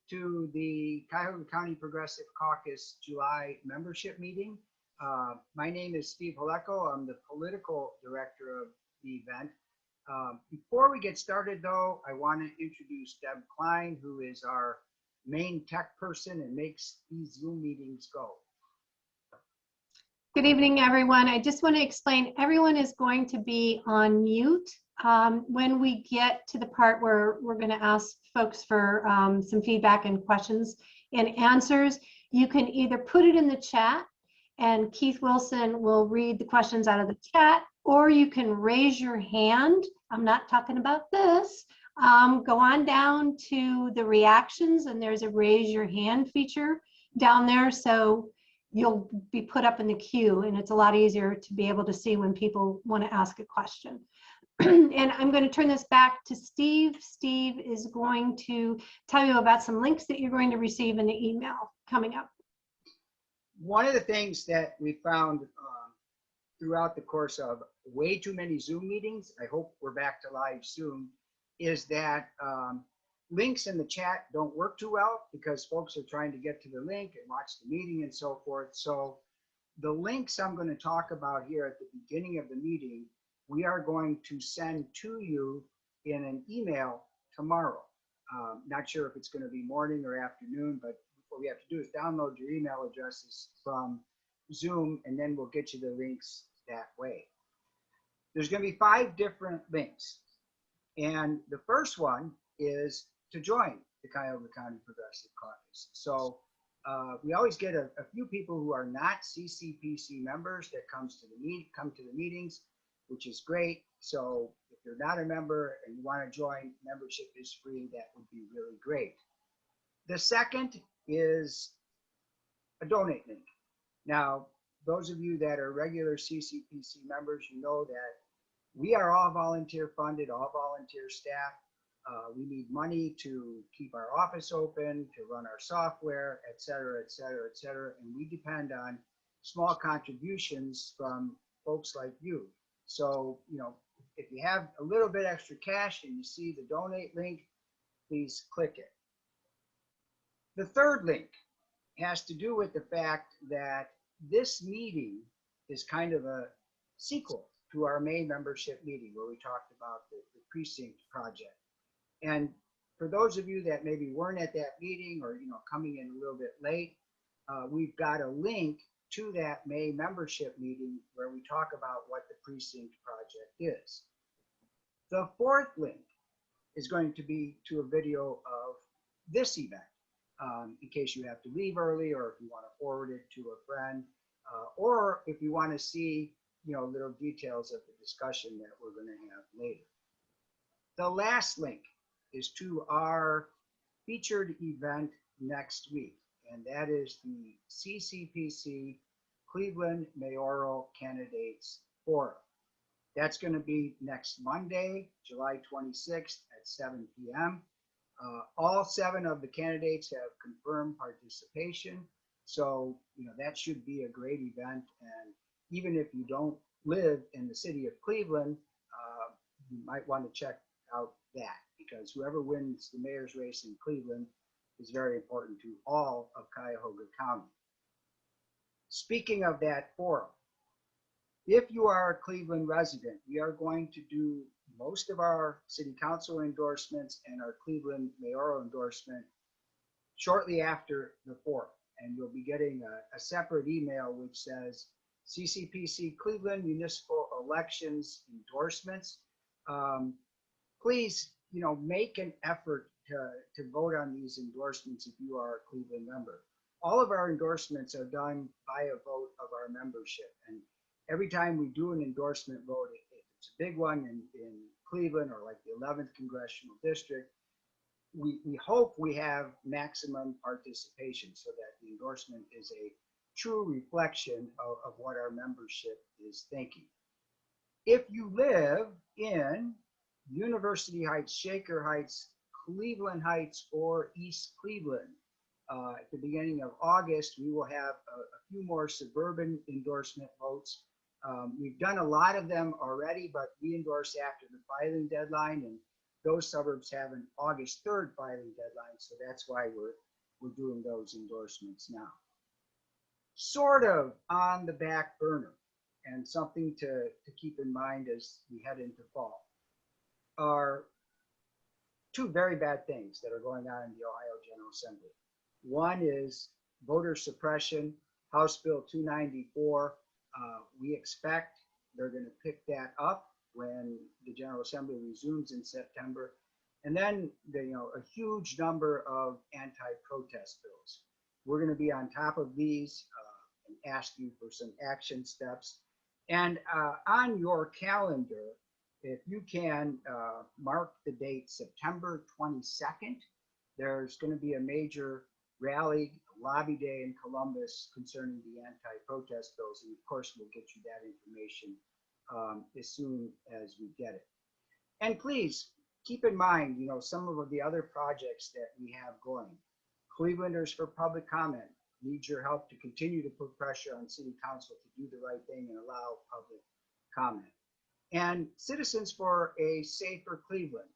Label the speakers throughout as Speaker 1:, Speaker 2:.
Speaker 1: to the Cuyahoga County Progressive Caucus July membership meeting. My name is Steve Haleko. I'm the political director of the event. Before we get started, though, I want to introduce Deb Klein, who is our main tech person and makes these Zoom meetings go.
Speaker 2: Good evening, everyone. I just want to explain, everyone is going to be on mute when we get to the part where we're going to ask folks for some feedback and questions and answers. You can either put it in the chat and Keith Wilson will read the questions out of the chat, or you can raise your hand. I'm not talking about this. Go on down to the reactions and there's a raise your hand feature down there. So you'll be put up in the queue and it's a lot easier to be able to see when people want to ask a question. And I'm going to turn this back to Steve. Steve is going to tell you about some links that you're going to receive in the email coming up.
Speaker 1: One of the things that we found throughout the course of way too many Zoom meetings, I hope we're back to live soon, is that links in the chat don't work too well because folks are trying to get to the link and watch the meeting and so forth. So the links I'm going to talk about here at the beginning of the meeting, we are going to send to you in an email tomorrow. Not sure if it's going to be morning or afternoon, but what we have to do is download your email addresses from Zoom and then we'll get you the links that way. There's going to be 5 different links. And the first one is to join the Cuyahoga County Progressive Caucus. So we always get a few people who are not Ccpc members that come to the meetings, which is great. So if you're not a member and you want to join, membership is free. That would be really great. The second is a donate link. Now, those of you that are regular Ccpc members, you know that we are all volunteer funded, all volunteer staff. We need money to keep our office open, to run our software, et cetera, et cetera, et cetera. And we depend on small contributions from folks like you. So, you know, if you have a little bit extra cash and you see the donate link, please click it. The third link has to do with the fact that this meeting is kind of a sequel to our May membership meeting where we talked about the precinct project. And for those of you that maybe weren't at that meeting or, you know, coming in a little bit late, we've got a link to that May membership meeting where we talk about what the precinct project is. The fourth link is going to be to a video of this event in case you have to leave early or if you want to forward it to a friend or if you want to see, you know, little details of the discussion that we're going to have later. The last link is to our featured event next week, and that is the Ccpc Cleveland Mayoral Candidates Forum. That's going to be next Monday, July 26th at 7 p.m. All 7 of the candidates have confirmed participation, so you know that should be a great event. And even if you don't live in the city of Cleveland, you might want to check out that because whoever wins the mayor's race in Cleveland is very important to all of Cuyahoga County. Speaking of that forum, if you are a Cleveland resident, we are going to do most of our city council endorsements and our Cleveland mayoral endorsement shortly after the forum. And you'll be getting a separate email which says Ccpc Cleveland Municipal Elections Endorsements. Please, you know, make an effort to vote on these endorsements if you are a Cleveland member. All of our endorsements are done by a vote of our membership. And every time we do an endorsement vote, if it's a big one in Cleveland or like the 11th Congressional District, we hope we have maximum participation so that the endorsement is a true reflection of what our membership is thinking. If you live in University Heights, Shaker Heights, Cleveland Heights, or East Cleveland, at the beginning of August, we will have a few more suburban endorsement votes. We've done a lot of them already, but we endorse after the filing deadline, and those suburbs have an August 3rd filing deadline, so that's why we're doing those endorsements now. Sort of on the back burner, and something to keep in mind as we head into fall, are two very bad things that are going on in the Ohio General Assembly. One is voter suppression, House Bill 294. We expect they're going to pick that up when the General Assembly resumes in September. And then a huge number of anti-protest bills. We're going to be on top of these and ask you for some action steps. And on your calendar, if you can mark the date September 22nd, there's going to be a major rally, lobby day in Columbus concerning the anti-protest bills. And of course, we'll get you that information as soon as we get it. And please keep in mind, some of the other projects that we have going. Clevelanders for Public Comment needs your help to continue to put pressure on City Council to do the right thing and allow public comment. And Citizens for a Safer Cleveland.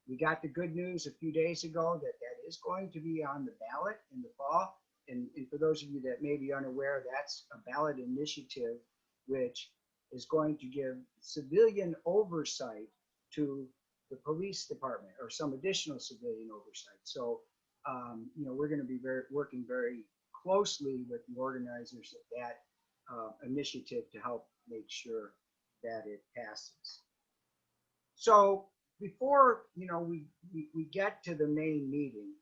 Speaker 1: We got the good news a few days ago that that is going to be on the ballot in the fall. And for those of you that may be unaware, that's a ballot initiative which is going to give civilian oversight to the police department, or some additional civilian oversight. So, we're going to be working very closely with the organizers of that initiative to help make sure that it passes. So before we get to the main meeting,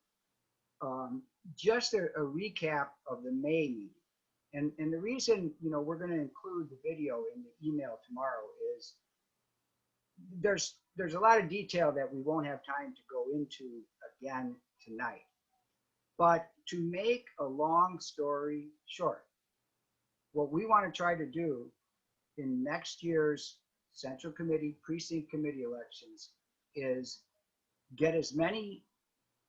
Speaker 1: just a recap of the May meeting. And the reason we're going to include the video in the email tomorrow is there's a lot of detail that we won't have time to go into again tonight. But to make a long story short, what we want to try to do in next year's Central Committee, Precinct Committee elections is get as many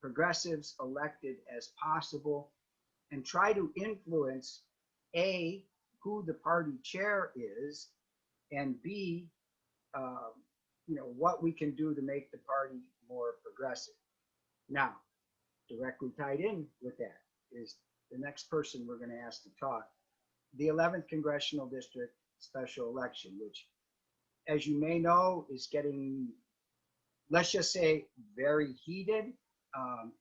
Speaker 1: progressives elected as possible and try to influence A, who the party chair is, and B, what we can do to make the party more progressive. Now, directly tied in with that is the next person we're going to ask to talk, the 11th Congressional District special election, which, as you may know, is getting, let's just say, very heated.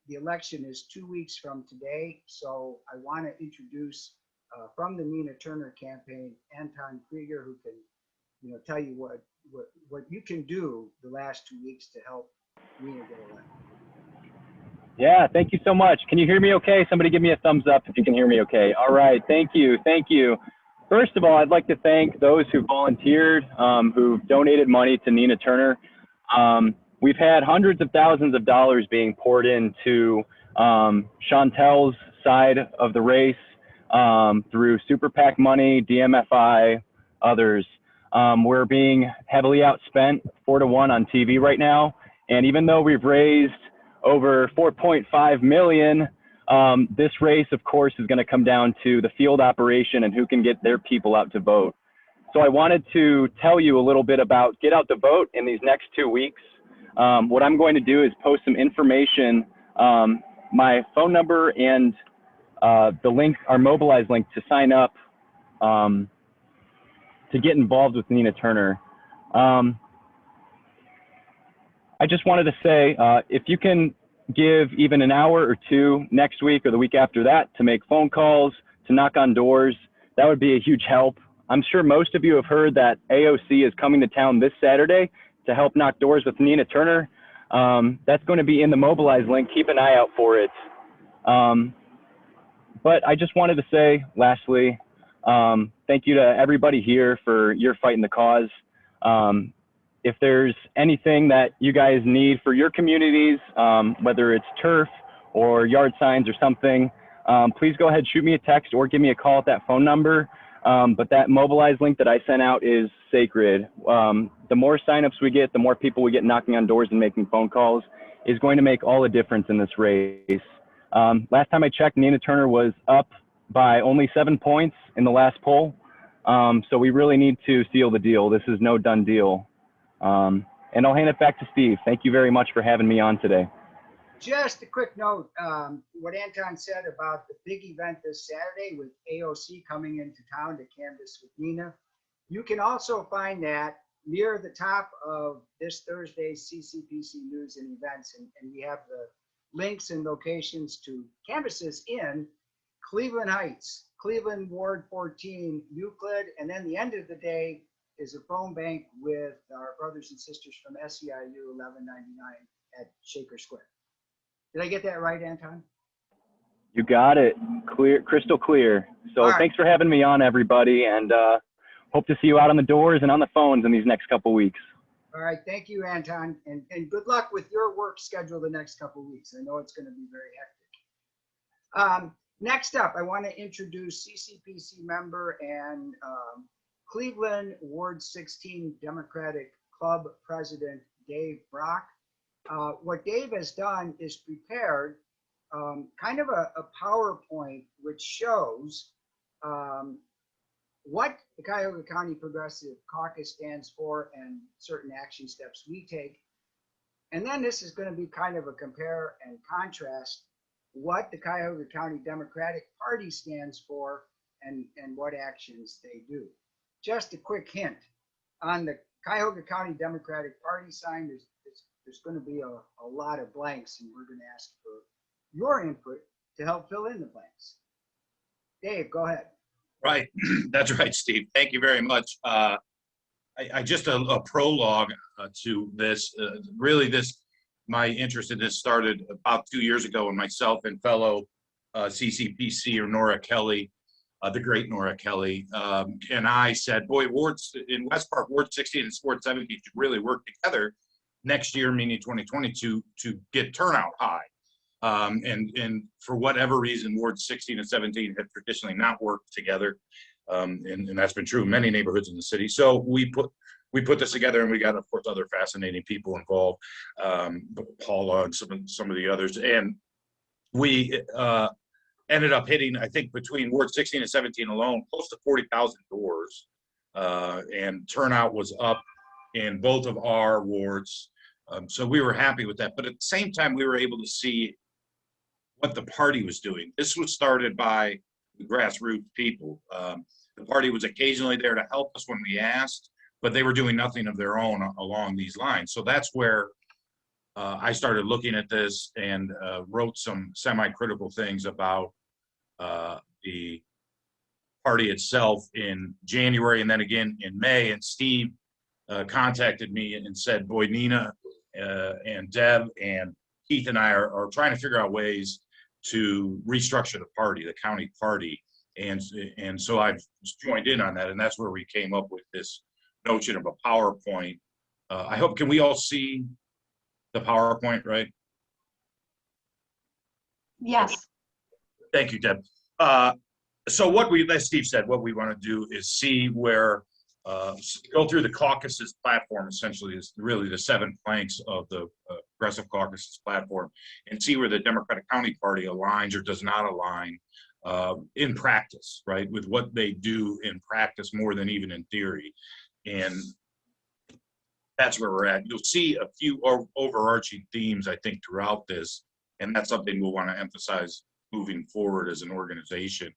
Speaker 1: The election is 2 weeks from today, so I want to introduce from the Nina Turner campaign, Anton Krieger, who can tell you what you can do the last 2 weeks to help Nina get elected.
Speaker 3: Yeah, thank you so much. Can you hear me okay? Somebody give me a thumbs up if you can hear me okay. All right, thank you. First of all, I'd like to thank those who volunteered, who donated money to Nina Turner. We've had hundreds of thousands of dollars being poured into Chantel's side of the race through Super PAC money, DMFI, others. We're being heavily outspent 4-to-1 on TV right now. And even though we've raised over 4.5 million, this race, of course, is going to come down to the field operation and who can get their people out to vote. So I wanted to tell you a little bit about get out to vote in these next 2 weeks. What I'm going to do is post some information, my phone number and the link, our Mobilize link to sign up to get involved with Nina Turner. I just wanted to say, if you can give even an hour or two next week or the week after that to make phone calls, to knock on doors, that would be a huge help. I'm sure most of you have heard that AOC is coming to town this Saturday to help knock doors with Nina Turner. That's going to be in the Mobilize link. Keep an eye out for it. But I just wanted to say, lastly, thank you to everybody here for your fight in the cause. If there's anything that you guys need for your communities, whether it's turf or yard signs or something, please go ahead, shoot me a text or give me a call at that phone number. But that Mobilize link that I sent out is sacred. The more signups we get, the more people we get knocking on doors and making phone calls is going to make all the difference in this race. Last time I checked, Nina Turner was up by only 7 points in the last poll. So we really need to seal the deal. This is no done deal. and I'll hand it back to Steve. Thank you very much for having me on today.
Speaker 1: Just a quick note, what Anton said about the big event this Saturday with AOC coming into town to canvass with Nina. You can also find that near the top of this Thursday's Ccpc news and events. And we have the links and locations to canvasses in Cleveland Heights, Cleveland Ward 14, Euclid, and then the end of the day is a phone bank with our brothers and sisters from SEIU 1199 at Shaker Square. Did I get that right, Anton?
Speaker 3: You got it. Clear, crystal clear. So
Speaker 1: All right.
Speaker 3: Thanks for having me on, everybody, and hope to see you out on the doors and on the phones in these next couple weeks.
Speaker 1: All right, thank you, Anton, and good luck with your work schedule the next couple weeks. I know it's going to be very hectic. Next up, I want to introduce CCPC member and Cleveland Ward 16 Democratic Club President Dave Brock. What Dave has done is prepared kind of a PowerPoint which shows what the Cuyahoga County Progressive Caucus stands for and certain action steps we take. And then this is going to be kind of a compare and contrast what the Cuyahoga County Democratic Party stands for and what actions they do. Just a quick hint on the Cuyahoga County Democratic Party sign, there's going to be a lot of blanks, and we're going to ask for your input to help fill in the blanks. Dave, go ahead.
Speaker 4: Right, that's right, Steve. Thank you very much. I just a prologue to this. Really, my interest in this started about 2 years ago when myself and fellow CCPC or Nora Kelly, the great Nora Kelly, and I said, boy, wards in West Park, Ward 16 and Ward 17 should really work together next year, meaning 2022, to get turnout high. And for whatever reason, Wards 16 and 17 have traditionally not worked together. And that's been true in many neighborhoods in the city. So we put this together, and we got, of course, other fascinating people involved, Paula and some of the others. And we ended up hitting, I think, between Ward 16 and 17 alone, close to 40,000 doors. And turnout was up in both of our wards. So we were happy with that. But at the same time, we were able to see what the party was doing. This was started by the grassroots people. The party was occasionally there to help us when we asked, but they were doing nothing of their own along these lines. So that's where I started looking at this and wrote some semi-critical things about the party itself in January and then again in May. And Steve contacted me and said, boy, Nina and Deb and Keith and I are trying to figure out ways to restructure the party, the county party. And so I've joined in on that, and that's where we came up with this notion of a PowerPoint. I hope, can we all see the PowerPoint, right?
Speaker 2: Yes.
Speaker 4: Thank you, Deb. So as Steve said, what we want to do is see where, go through the caucus's platform, essentially is really the 7 planks of the Progressive Caucus's platform, and see where the Democratic County Party aligns or does not align in practice, right? With what they do in practice more than even in theory. And that's where we're at. You'll see a few overarching themes, I think, throughout this, and that's something we'll want to emphasize moving forward as an organization.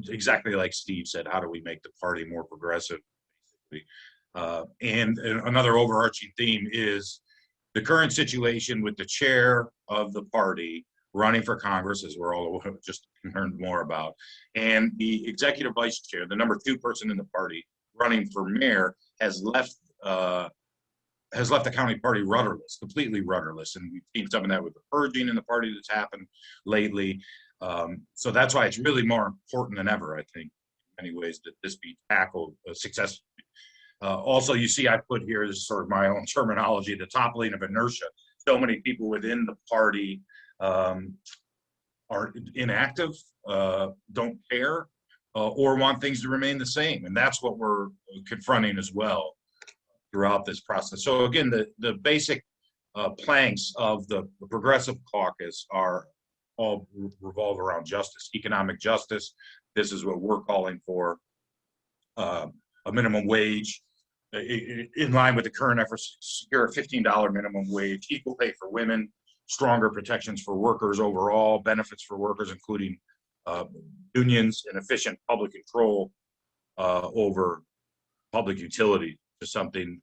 Speaker 4: Exactly like Steve said, how do we make the party more progressive, basically? And another overarching theme is the current situation with the chair of the party running for Congress, as we're all just learned more about, and the executive vice chair, the number 2 person in the party running for mayor, has left the county party rudderless, completely rudderless. And we've seen some of that with the purging in the party that's happened lately. So that's why it's really more important than ever, I think, in many ways, that this be tackled successfully. Also, you see, I put here, this is sort of my own terminology, the toppling of inertia. So many people within the party are inactive, don't care, or want things to remain the same. And that's what we're confronting as well throughout this process. So again, the basic planks of the Progressive Caucus are all revolve around justice, economic justice. This is what we're calling for, a minimum wage in line with the current efforts to secure a $15 minimum wage, equal pay for women, stronger protections for workers overall, benefits for workers, including unions, and efficient public control over public utilities, is something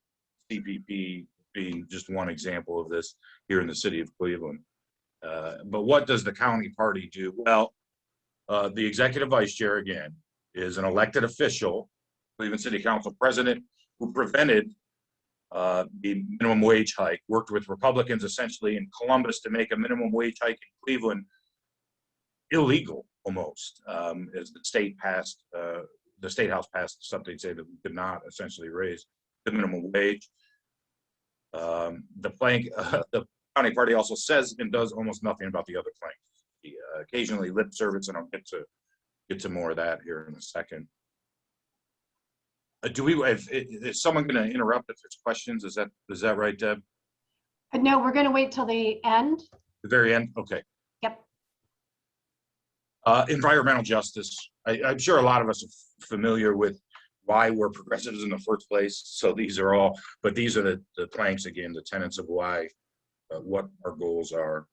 Speaker 4: CPP being just one example of this here in the city of Cleveland. But what does the county party do? Well, the executive vice chair, again, is an elected official, Cleveland City Council president, who prevented the minimum wage hike, worked with Republicans essentially in Columbus to make a minimum wage hike in Cleveland illegal almost, as the state passed, the state house passed something saying that we could not essentially raise the minimum wage. The county party also says and does almost nothing about the other planks. Occasionally lip service, and I'll get to more of that here in a second. Is someone going to interrupt if there's questions? Is that right, Deb?
Speaker 2: No, we're going to wait till the end.
Speaker 4: The very end? Okay.
Speaker 2: Yep.
Speaker 4: Environmental justice. I'm sure a lot of us are familiar with why we're progressives in the first place. So these are the planks, again, the tenets of why, what our goals are.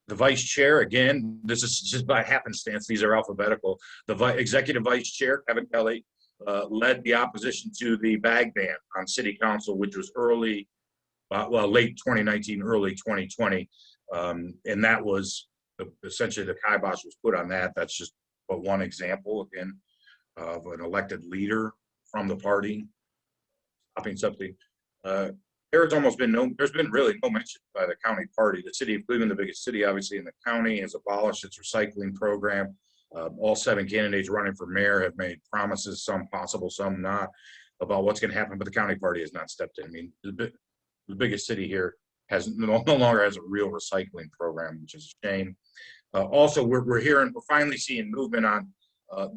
Speaker 4: The vice chair, again, this is just by happenstance, these are alphabetical. The executive vice chair, Kevin Kelly, led the opposition to the bag ban on city council, which was late 2019, early 2020. And that was essentially the kibosh was put on that. That's just but one example, again, of an elected leader from the party stopping something. There's been really no mention by the county party. The city of Cleveland, the biggest city obviously in the county, has abolished its recycling program. All 7 candidates running for mayor have made promises, some possible, some not, about what's going to happen, but the county party has not stepped in. I mean, the biggest city here no longer has a real recycling program, which is a shame. Also, we're finally seeing movement on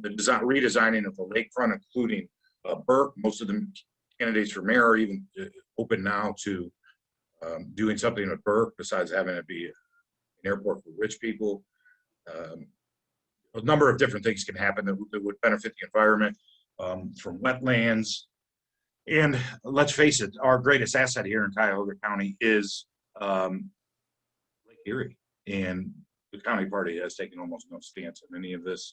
Speaker 4: the redesigning of the lakefront, including Burke. Most of the candidates for mayor are even open now to doing something with Burke besides having it be an airport for rich people. A number of different things can happen that would benefit the environment, from wetlands. And let's face it, our greatest asset here in Cuyahoga County is Lake Erie. And the county party has taken almost no stance on any of this.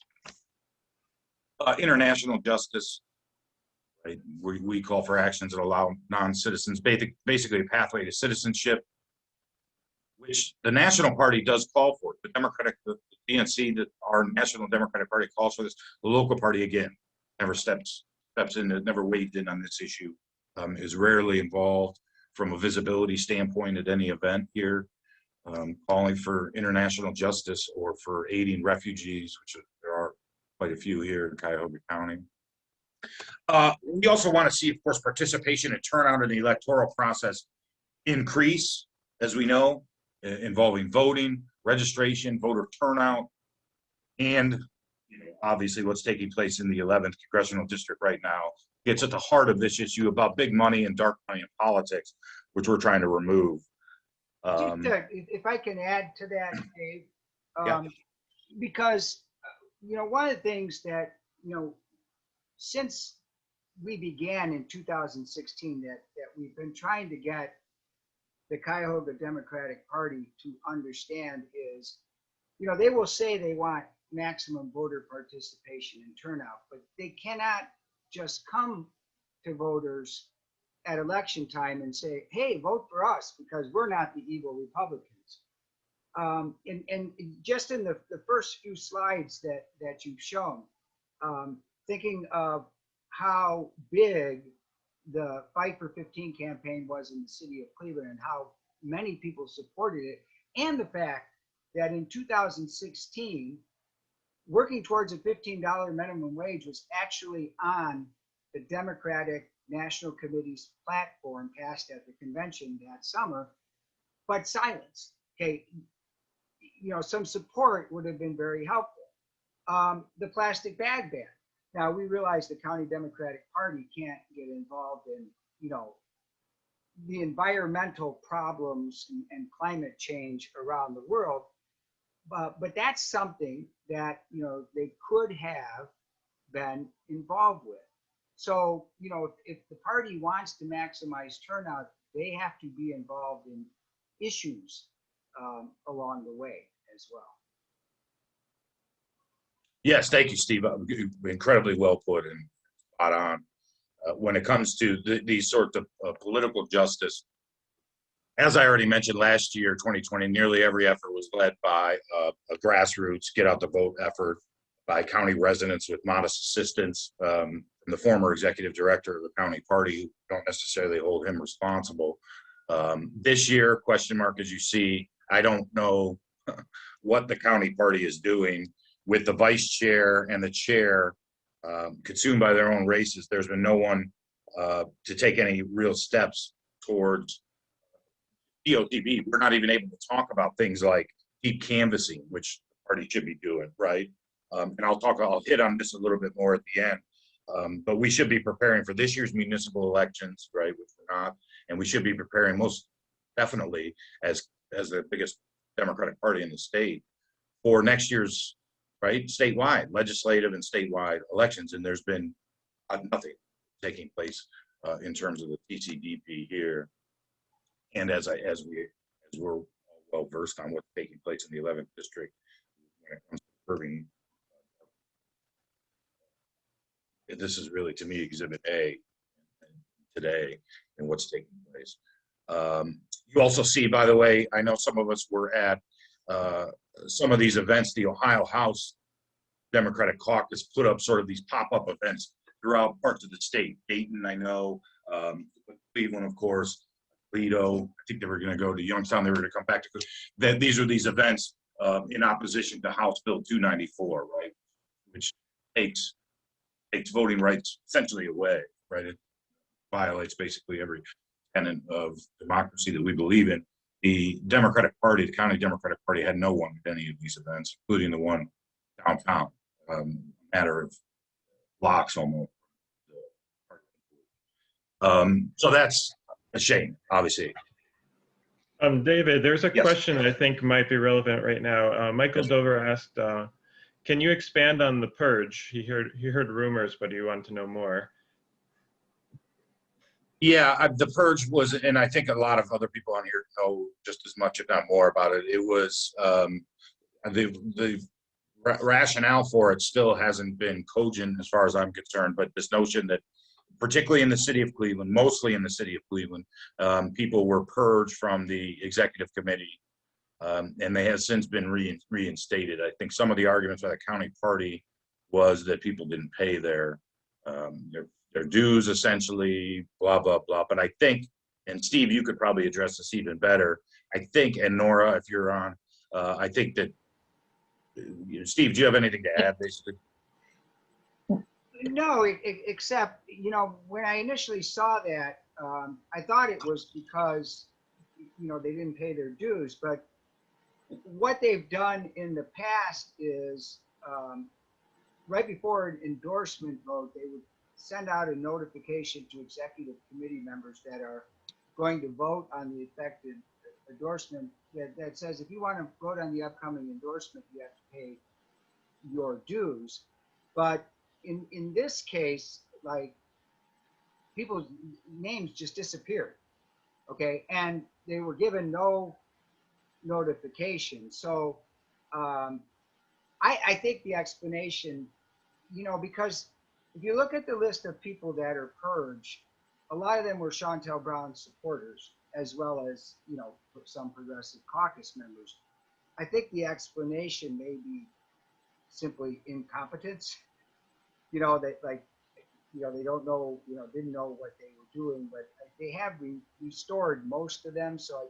Speaker 4: International justice. Right. We call for actions that allow non-citizens basically a pathway to citizenship, which the National Party does call for. The DNC, our National Democratic Party, calls for this. The local party, again, never steps in, never weighed in on this issue, is rarely involved from a visibility standpoint at any event here, calling for international justice or for aiding refugees, which there are quite a few here in Cuyahoga County. We also want to see, of course, participation and turnout in the electoral process increase, as we know, involving voting, registration, voter turnout, and obviously what's taking place in the 11th Congressional District right now gets at the heart of this issue about big money and dark money in politics, which we're trying to remove.
Speaker 1: If I can add to that, Dave,
Speaker 4: Yeah.
Speaker 1: Because, one of the things that, since we began in 2016 that we've been trying to get the Cuyahoga Democratic Party to understand is, they will say they want maximum voter participation and turnout, but they cannot just come to voters at election time and say, hey, vote for us because we're not the evil Republicans. And just in the first few slides that you've shown, thinking of how big the Fight for 15 campaign was in the city of Cleveland and how many people supported it, and the fact that in 2016, working towards a $15 minimum wage was actually on the Democratic National Committee's platform passed at the convention that summer, but silenced. Okay, some support would have been very helpful. The plastic bag ban. Now, we realize the County Democratic Party can't get involved in, the environmental problems and climate change around the world, but that's something that, they could have been involved with. So, you know, if the party wants to maximize turnout, they have to be involved in issues along the way as well.
Speaker 4: Yes, thank you, Steve. Incredibly well put and spot on. When it comes to these sorts of political justice, as I already mentioned last year, 2020, nearly every effort was led by a grassroots get out the vote effort by county residents with modest assistance from the former executive director of the county party, who don't necessarily hold him responsible. This year, question mark, as you see, I don't know what the county party is doing with the vice chair and the chair consumed by their own races. There's been no one to take any real steps towards DOTB. We're not even able to talk about things like deep canvassing, which the party should be doing, right? And I'll hit on this a little bit more at the end. But we should be preparing for this year's municipal elections, right, which we're not. And we should be preparing most definitely as the biggest Democratic party in the state for next year's, right, statewide, legislative and statewide elections. And there's been nothing taking place in terms of the Ccbp here. And as we're well versed on what's taking place in the 11th district when it comes to curbing, this is really, to me, Exhibit A today and what's taking place. You also see, by the way, I know some of us were at some of these events. The Ohio House Democratic Caucus put up sort of these pop-up events throughout parts of the state. Dayton, I know, Cleveland, of course, Toledo. I think they were going to go to Youngstown. They were going to come back to. These are these events in opposition to House Bill 294, right, which takes voting rights essentially away, right? It violates basically every tenet of democracy that we believe in. The Democratic Party, the County Democratic Party, had no one at any of these events, including the one downtown, a matter of blocks almost. So that's a shame, obviously.
Speaker 5: David, there's a
Speaker 4: Yes.
Speaker 5: question I think might be relevant right now. Michael
Speaker 4: Yes.
Speaker 5: Dover asked, can you expand on the purge? He heard rumors, but he wanted to know more.
Speaker 4: Yeah, the purge was, and I think a lot of other people on here know just as much, if not more, about it. It was the rationale for it still hasn't been cogent as far as I'm concerned, but this notion that particularly in the city of Cleveland, mostly in the city of Cleveland, people were purged from the executive committee, and they have since been reinstated. I think some of the arguments by the county party was that people didn't pay their dues, essentially, blah, blah, blah. But I think, and Steve, you could probably address this even better. I think, and Nora, if you're on, I think that, Steve, do you have anything to add, basically?
Speaker 1: No, except, you know, when I initially saw that, I thought it was because, you know, they didn't pay their dues. But what they've done in the past is right before an endorsement vote, they would send out a notification to executive committee members that are going to vote on the affected endorsement that says if you want to vote on the upcoming endorsement, you have to pay your dues. But in this case, like, people's names just disappeared, okay, and they were given no notification. So I think the explanation, you know, because if you look at the list of people that are purged, a lot of them were Chantel Brown supporters, as well as, you know, some progressive caucus members. I think the explanation may be simply incompetence. You know, that, like, you know, they don't know, you know, didn't know what they were doing, but they have restored most of them. So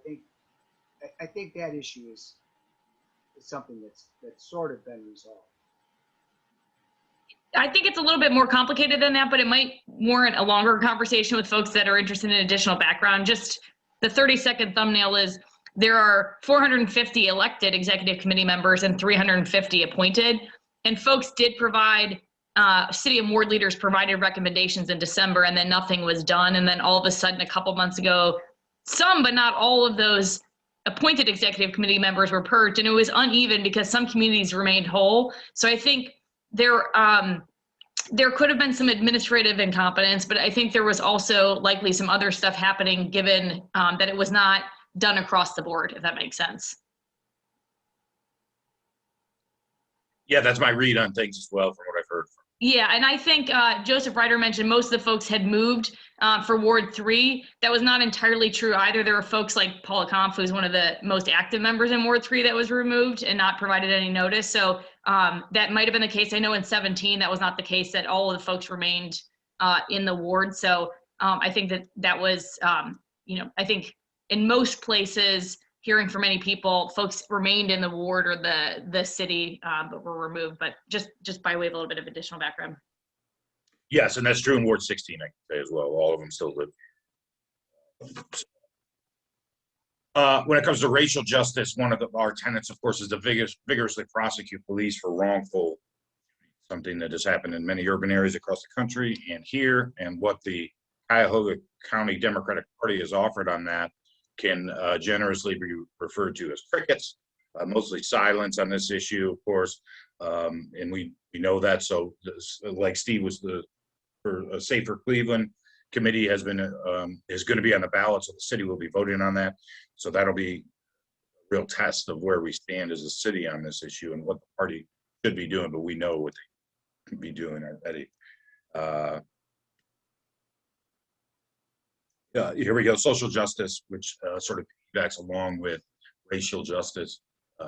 Speaker 1: I think that issue is something that's sort of been resolved.
Speaker 6: I think it's a little bit more complicated than that, but it might warrant a longer conversation with folks that are interested in additional background. Just the 30-second thumbnail is there are 450 elected executive committee members and 350 appointed. And folks did provide, city and ward leaders provided recommendations in December, and then nothing was done. And then all of a sudden, a couple months ago, some, but not all of those appointed executive committee members were purged. And it was uneven because some communities remained whole. So I think there, there could have been some administrative incompetence, but I think there was also likely some other stuff happening given that it was not done across the board, if that makes sense.
Speaker 4: Yeah, that's my read on things as well, from what I've heard.
Speaker 6: Yeah, and I think Joseph Ryder mentioned most of the folks had moved for Ward 3. That was not entirely true either. There were folks like Paula Kampf, who's one of the most active members in Ward 3, that was removed and not provided any notice. So that might have been the case. I know in 17, that was not the case, that all of the folks remained in the ward. So I think that was, I think in most places, hearing from many people, folks remained in the ward or the city, but were removed. But just by way of a little bit of additional background.
Speaker 4: Yes, and that's true in Ward 16, I can say as well. All of them still live. When it comes to racial justice, one of our tenets, of course, is to vigorously prosecute police for wrongful, something that has happened in many urban areas across the country and here, and what the Cuyahoga County Democratic Party has offered on that can generously be referred to as crickets, mostly silence on this issue, of course, and we know that. So, like Steve was for a Safer Cleveland committee is going to be on the ballot, so the city will be voting on that. So that'll be a real test of where we stand as a city on this issue and what the party should be doing, but we know what they could be doing already. Here we go, social justice, which sort of piggybacks along with racial justice,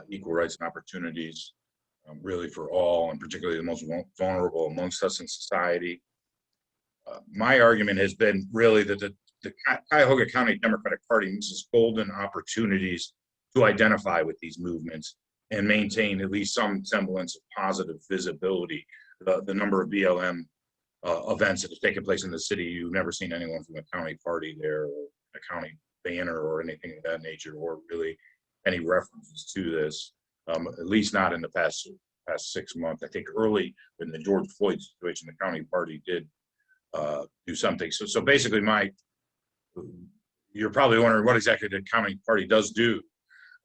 Speaker 4: equal rights and opportunities, really for all, and particularly the most vulnerable amongst us in society. My argument has been really that the Cuyahoga County Democratic Party misses golden opportunities to identify with these movements and maintain at least some semblance of positive visibility. The number of BLM events that have taken place in the city, you've never seen anyone from the county party there, or a county banner or anything of that nature, or really any references to this, at least not in the past 6 months. I think early in the George Floyd situation, the county party did do something. So basically, you're probably wondering what exactly the county party does do,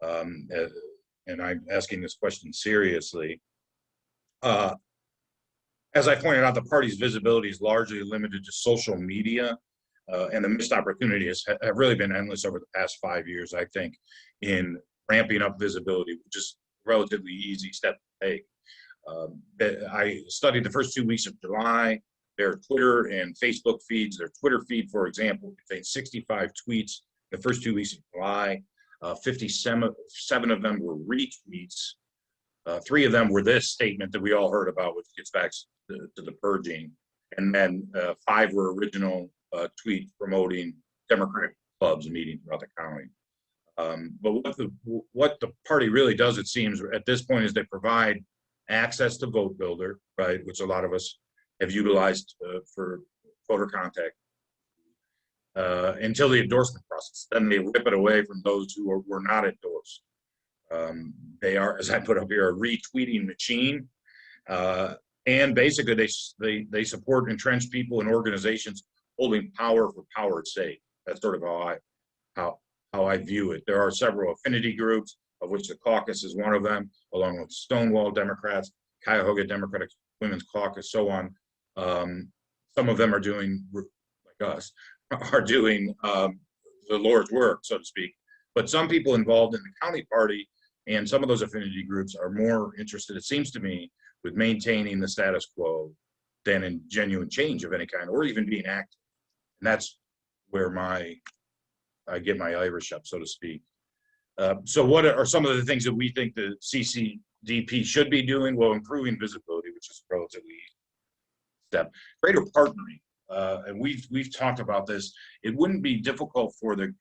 Speaker 4: and I'm asking this question seriously. As I pointed out, the party's visibility is largely limited to social media, and the missed opportunities have really been endless over the past 5 years, I think, in ramping up visibility, which is a relatively easy step to take. I studied the first 2 weeks of July. Their Twitter and Facebook feeds. Their Twitter feed, for example, contained 65 tweets the first 2 weeks of July. 57 of them were retweets. 3 of them were this statement that we all heard about, which gets back to the purging. And then 5 were original tweets promoting Democratic clubs and meetings throughout the county. But what the party really does, it seems, at this point, is they provide access to Vote Builder, right, which a lot of us have utilized for voter contact until the endorsement process. Then they rip it away from those who were not endorsed. They are, as I put up here, a retweeting machine. And basically they support entrenched people and organizations holding power for power's sake. That's sort of how I view it. There are several affinity groups, of which the Caucus is one of them, along with Stonewall Democrats, Cuyahoga Democratic Women's Caucus, so on. Some of them are doing, like us, are doing the Lord's work, so to speak. But some people involved in the county party and some of those affinity groups are more interested, it seems to me, with maintaining the status quo than in genuine change of any kind, or even being active. And that's where I get my Irish up, so to speak. So what are some of the things that we think the CCDP should be doing? Well, improving visibility, which is relatively easy step. Greater partnering, and we've talked about this. It wouldn't be difficult for the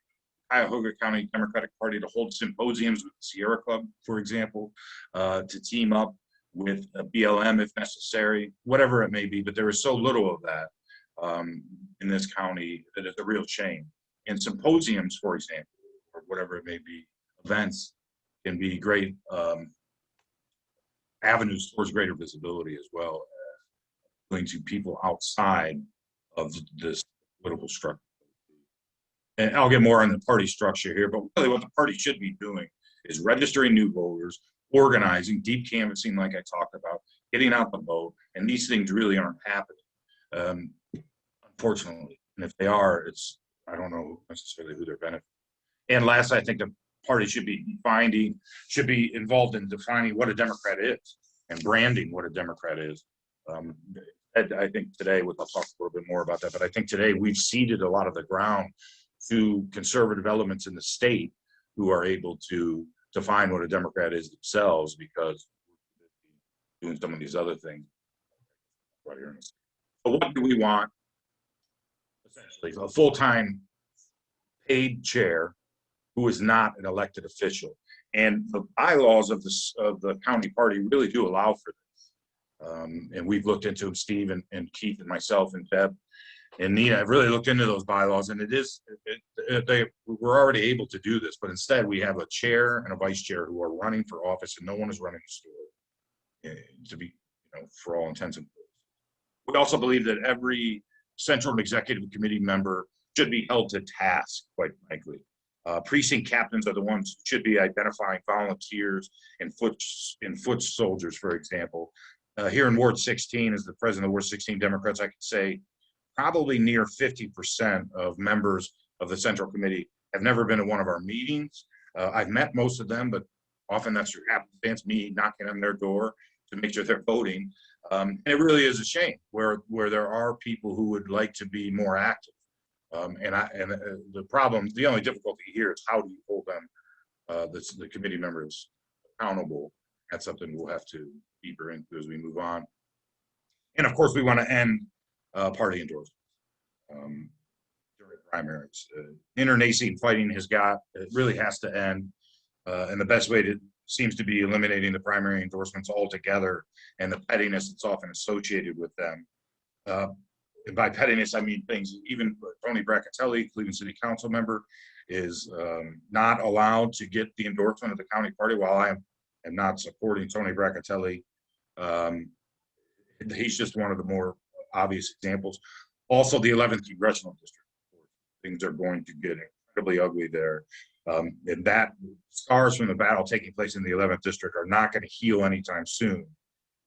Speaker 4: Cuyahoga County Democratic Party to hold symposiums with the Sierra Club, for example, to team up with a BLM if necessary, whatever it may be. But there is so little of that in this county that it's a real shame. And symposiums, for example, or whatever it may be, events can be great avenues towards greater visibility as well, going to people outside of this political structure. And I'll get more on the party structure here, but really what the party should be doing is registering new voters, organizing, deep canvassing like I talked about, getting out the vote, And these things really aren't happening, unfortunately. And if they are, I don't know necessarily who they're benefiting. And last, I think the party should be involved in defining what a Democrat is and branding what a Democrat is. I think today, we'll talk a little bit more about that, but I think today we've ceded a lot of the ground to conservative elements in the state who are able to define what a Democrat is themselves, because we're doing some of these other things right here in the state. So what do we want? Essentially, a full-time paid chair who is not an elected official. And the bylaws of the county party really do allow for this. And we've looked into them, Steve and Keith and myself and Deb and Nina have really looked into those bylaws, and we're already able to do this, but instead we have a chair and a vice chair who are running for office, and no one is running the store, to be, for all intents and purposes. We also believe that every central and executive committee member should be held to task, quite frankly. Precinct captains are the ones who should be identifying volunteers and foot soldiers, for example. Here in Ward 16, as the president of Ward 16 Democrats, I could say probably near 50% of members of the Central Committee have never been to one of our meetings. I've met most of them, but often that's through happenstance, me knocking on their door to make sure they're voting. And it really is a shame where there are people who would like to be more active. The only difficulty here is how do you hold them, the committee members, accountable? That's something we'll have to deeper into as we move on. And of course, we want to end party endorsements during primaries. Internecine fighting it really has to end. And the best way seems to be eliminating the primary endorsements altogether and the pettiness that's often associated with them. And by pettiness, I mean things, even Tony Brackatelli, Cleveland City Council member, is not allowed to get the endorsement of the county party. While I am not supporting Tony Brackatelli, he's just one of the more obvious examples. Also, the 11th Congressional District, things are going to get incredibly ugly there. And that scars from the battle taking place in the 11th District are not going to heal anytime soon.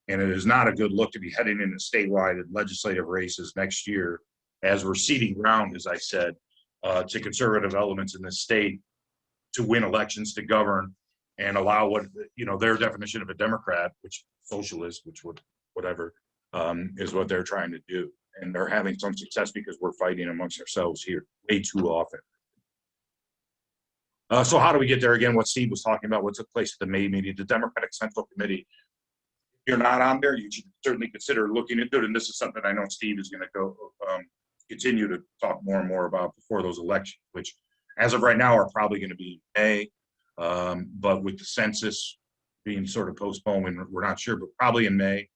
Speaker 4: And it is not a good look to be heading into statewide legislative races next year as we're ceding ground, as I said, to conservative elements in this state to win elections, to govern, and allow what, their definition of a Democrat, which socialist, which would, whatever, is what they're trying to do. And they're having some success because we're fighting amongst ourselves here way too often. So how do we get there? Again, what Steve was talking about, what took place at the May meeting, the Democratic Central Committee. If you're not on there, you should certainly consider looking into it. And this is something I know Steve is going to continue to talk more and more about before those elections, which as of right now are probably going to be in May. But with the census being sort of postponed, we're not sure, but probably in May.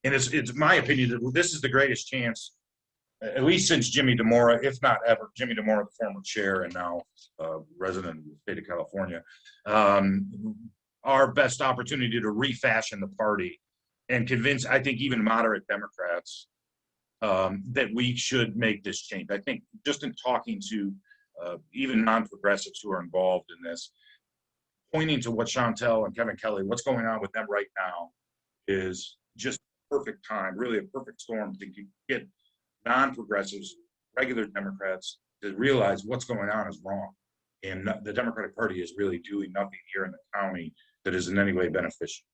Speaker 4: And it's my opinion that this is the greatest chance, at least since Jimmy DeMora, if not ever, Jimmy DeMora, the former chair and now resident of the state of California, our best opportunity to refashion the party and convince, I think, even moderate Democrats that we should make this change. I think just in talking to even non-progressives who are involved in this, pointing to what Chantel and Kevin Kelly, what's going on with them right now is just perfect time, really a perfect storm to get non-progressives, regular Democrats to realize what's going on is wrong. And the Democratic Party is really doing nothing here in the county that is in any way beneficial.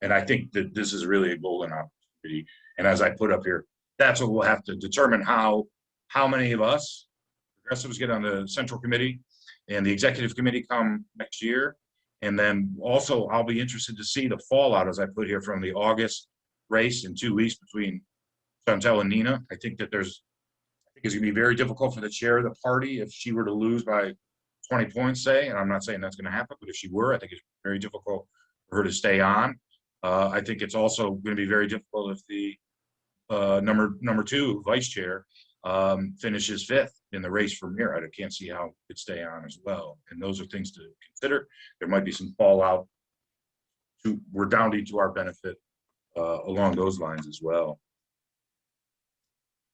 Speaker 4: And I think that this is really a golden opportunity. And as I put up here, that's what we'll have to determine how many of us progressives get on the Central Committee and the Executive Committee come next year. And then also I'll be interested to see the fallout, as I put here, from the August race in 2 weeks between Chantel and Nina. I think it's going to be very difficult for the chair of the party if she were to lose by 20 points, say, and I'm not saying that's going to happen, but if she were, I think it's very difficult for her to stay on. I think it's also going to be very difficult if the number two vice chair finishes fifth in the race for mayor. I can't see how it could stay on as well. And those are things to consider. There might be some fallout to redounding to our benefit along those lines as well.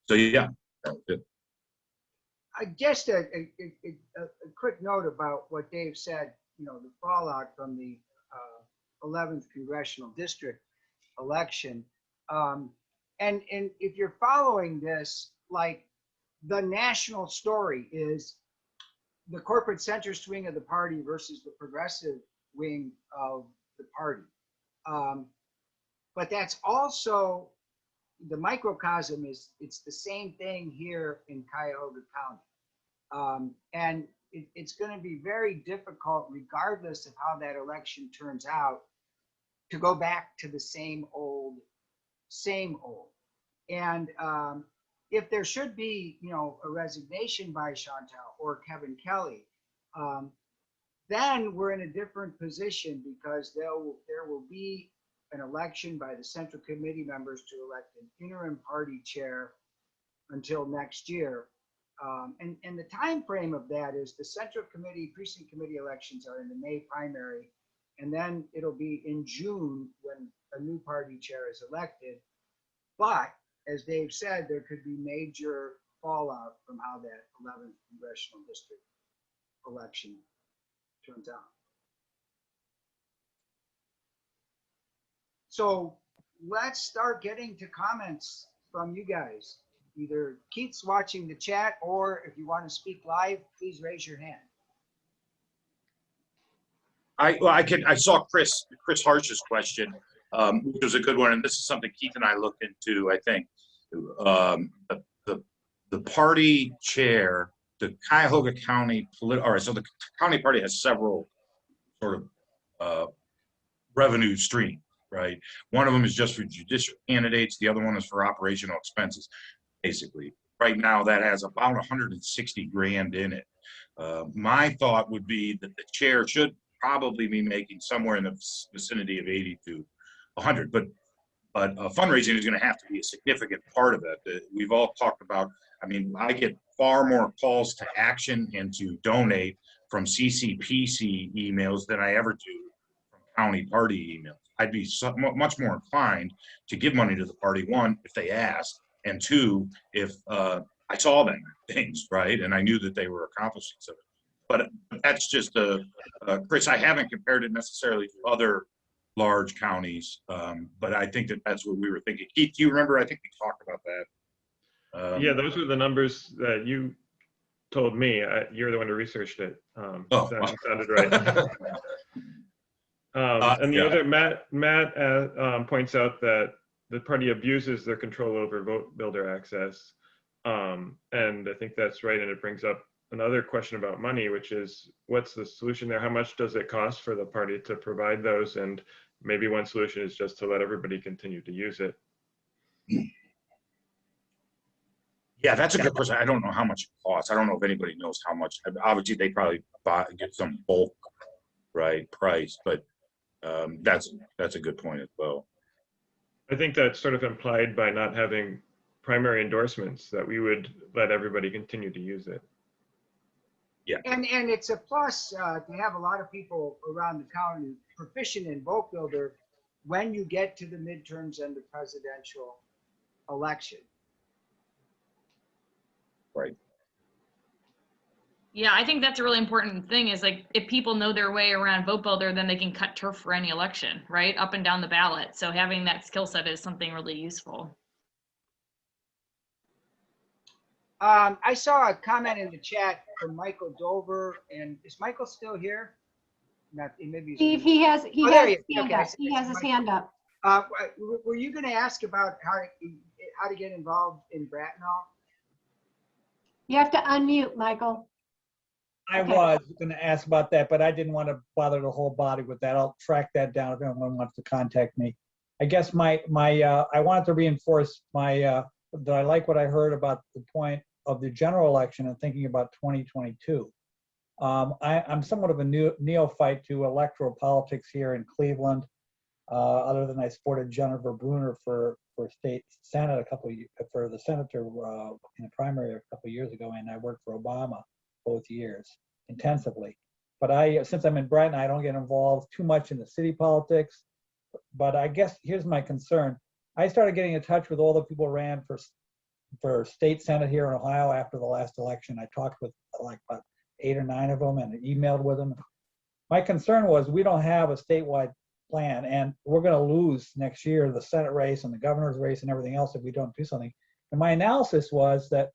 Speaker 4: So yeah.
Speaker 1: I guess a quick note about what Dave said, the fallout from the 11th Congressional District election. And if you're following this, like the national story is the corporate center swing of the party versus the progressive wing of the party. But that's also the microcosm is it's the same thing here in Cuyahoga County. And it's going to be very difficult, regardless of how that election turns out, to go back to the same old. And if there should be, a resignation by Chantal or Kevin Kelly, then we're in a different position because there will be an election by the Central Committee members to elect an interim party chair until next year. And the time frame of that is the Central Committee, Precinct Committee elections are in the May primary, and then it'll be in June when a new party chair is elected. But as Dave said, there could be major fallout from how that 11th Congressional District election turns out. So let's start getting to comments from you guys. Either Keith's watching the chat, or if you want to speak live, please raise your hand.
Speaker 4: I saw Chris Harsh's question, which was a good one, and this is something Keith and I looked into. I think the party chair, the Cuyahoga County all right. So the county party has several sort of revenue streams, right? One of them is just for judicial candidates. The other one is for operational expenses. Basically, right now that has about 160 grand in it. My thought would be that the chair should probably be making somewhere in the vicinity of 80 to 100, but fundraising is going to have to be a significant part of it. We've all talked about, I mean, I get far more calls to action and to donate from Ccpc emails than I ever do from county party emails. I'd be much more inclined to give money to the party, one, if they asked, and two, if I saw them things, right? And I knew that they were accomplishing something. But that's just Chris, I haven't compared it necessarily to other large counties, but I think that's what we were thinking. Keith, do you remember? I think we talked about that.
Speaker 5: Yeah, those were the numbers that you told me. You're the one who researched it. That sounded right. And the other, Matt points out that the party abuses their control over vote builder access. And I think that's right. And it brings up another question about money, which is what's the solution there? How much does it cost for the party to provide those? And maybe one solution is just to let everybody continue to use it.
Speaker 4: Yeah, that's a good question. I don't know how much it costs. I don't know if anybody knows how much. Obviously, they probably get some bulk, right, price, but that's a good point as well.
Speaker 5: I think that's sort of implied by not having primary endorsements, that we would let everybody continue to use it.
Speaker 4: Yeah.
Speaker 1: And it's a plus to have a lot of people around the county proficient in vote builder when you get to the midterms and the presidential election.
Speaker 4: Right.
Speaker 6: Yeah, I think that's a really important thing is like if people know their way around vote builder, then they can cut turf for any election, right? Up and down the ballot. So having that skill set is something really useful.
Speaker 1: I saw a comment in the chat from Michael Dover, and is Michael still here? Not, maybe
Speaker 2: Steve, he has his hand up. He has his hand up.
Speaker 1: Were you going to ask about how to get involved in Bracknell?
Speaker 2: You have to unmute, Michael.
Speaker 7: I was going to ask about that, but I didn't want to bother the whole body with that. I'll track that down if anyone wants to contact me. I guess I wanted to reinforce that I like what I heard about the point of the general election and thinking about 2022. I'm somewhat of a neophyte to electoral politics here in Cleveland, other than I supported Jennifer Bruner for state senate for the senator in the primary a couple of years ago, and I worked for Obama both years intensively. But since I'm in Brighton, I don't get involved too much in the city politics. But I guess here's my concern. I started getting in touch with all the people who ran for state senate here in Ohio after the last election. I talked with like about 8 or 9 of them and emailed with them. My concern was we don't have a statewide plan. And we're going to lose next year the Senate race and the governor's race and everything else if we don't do something. And my analysis was that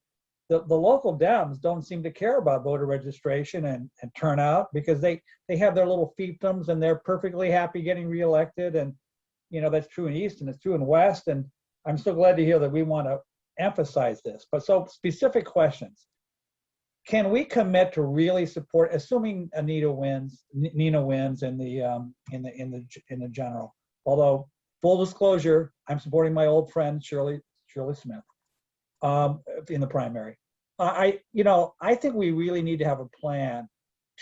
Speaker 7: the local Dems don't seem to care about voter registration and turnout, because they have their little fiefdoms and they're perfectly happy getting reelected. And, you know, that's true in East and it's true in West. And I'm so glad to hear that we want to emphasize this. But so specific questions. Can we commit to really support, assuming Nina wins in the general? Although, full disclosure, I'm supporting my old friend Shirley Smith in the primary. I think we really need to have a plan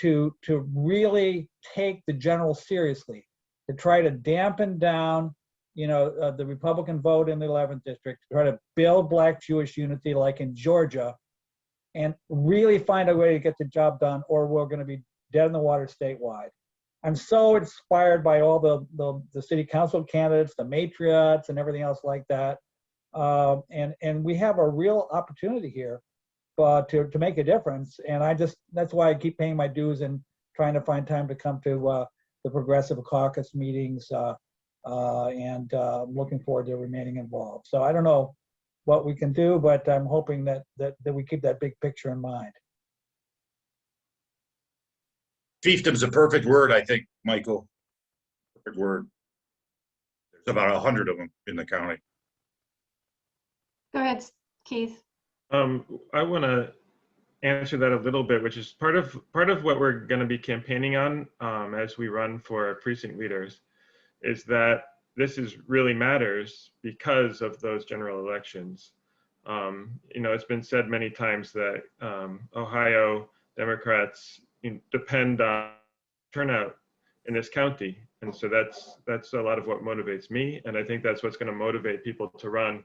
Speaker 7: to really take the general seriously, to try to dampen down, the Republican vote in the 11th district, to try to build Black-Jewish unity like in Georgia, and really find a way to get the job done, or we're going to be dead in the water statewide. I'm so inspired by all the city council candidates, the matriots, and everything else like that. And we have a real opportunity here to make a difference. And that's why I keep paying my dues and trying to find time to come to the Progressive Caucus meetings, and looking forward to remaining involved. So I don't know what we can do, but I'm hoping that we keep that big picture in mind.
Speaker 4: Fiefdom's a perfect word, I think, Michael. Perfect word. There's about 100 of them in the county.
Speaker 2: Go ahead, Keith.
Speaker 5: I want to answer that a little bit, which is part of what we're going to be campaigning on as we run for precinct leaders, is that this really matters because of those general elections. It's been said many times that Ohio Democrats depend on turnout in this county. And so that's a lot of what motivates me. And I think that's what's going to motivate people to run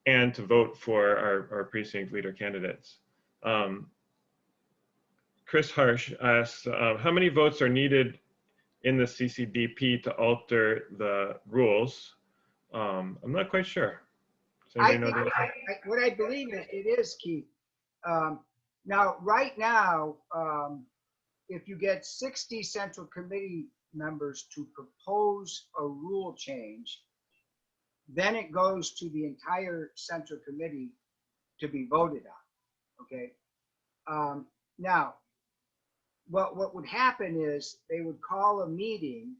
Speaker 5: and to vote for our precinct leader candidates. Chris Harsh asked, how many votes are needed in the Ccbp to alter the rules? I'm not quite sure. What
Speaker 1: I believe it is, Keith. Now, right now, if you get 60 Central Committee members to propose a rule change, then it goes to the entire Central Committee to be voted on, okay? Now, what would happen is they would call a meeting,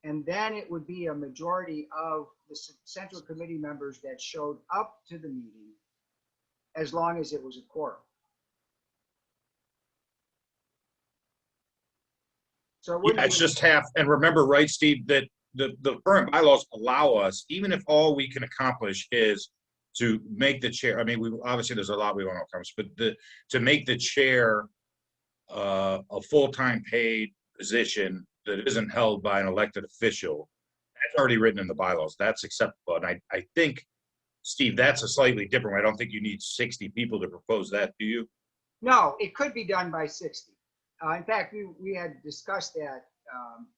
Speaker 1: and then it would be a majority of the Central Committee members that showed up to the meeting, as long as it was a quorum. So
Speaker 4: it's just half. And remember, right, Steve, that the current bylaws allow us, even if all we can accomplish is to make the chair, I mean, obviously there's a lot we want to accomplish, but to make the chair a full-time paid position that isn't held by an elected official, that's already written in the bylaws. That's acceptable. And I think, Steve, that's a slightly different way. I don't think you need 60 people to propose that, do you?
Speaker 1: No, it could be done by 60. In fact, we had discussed that,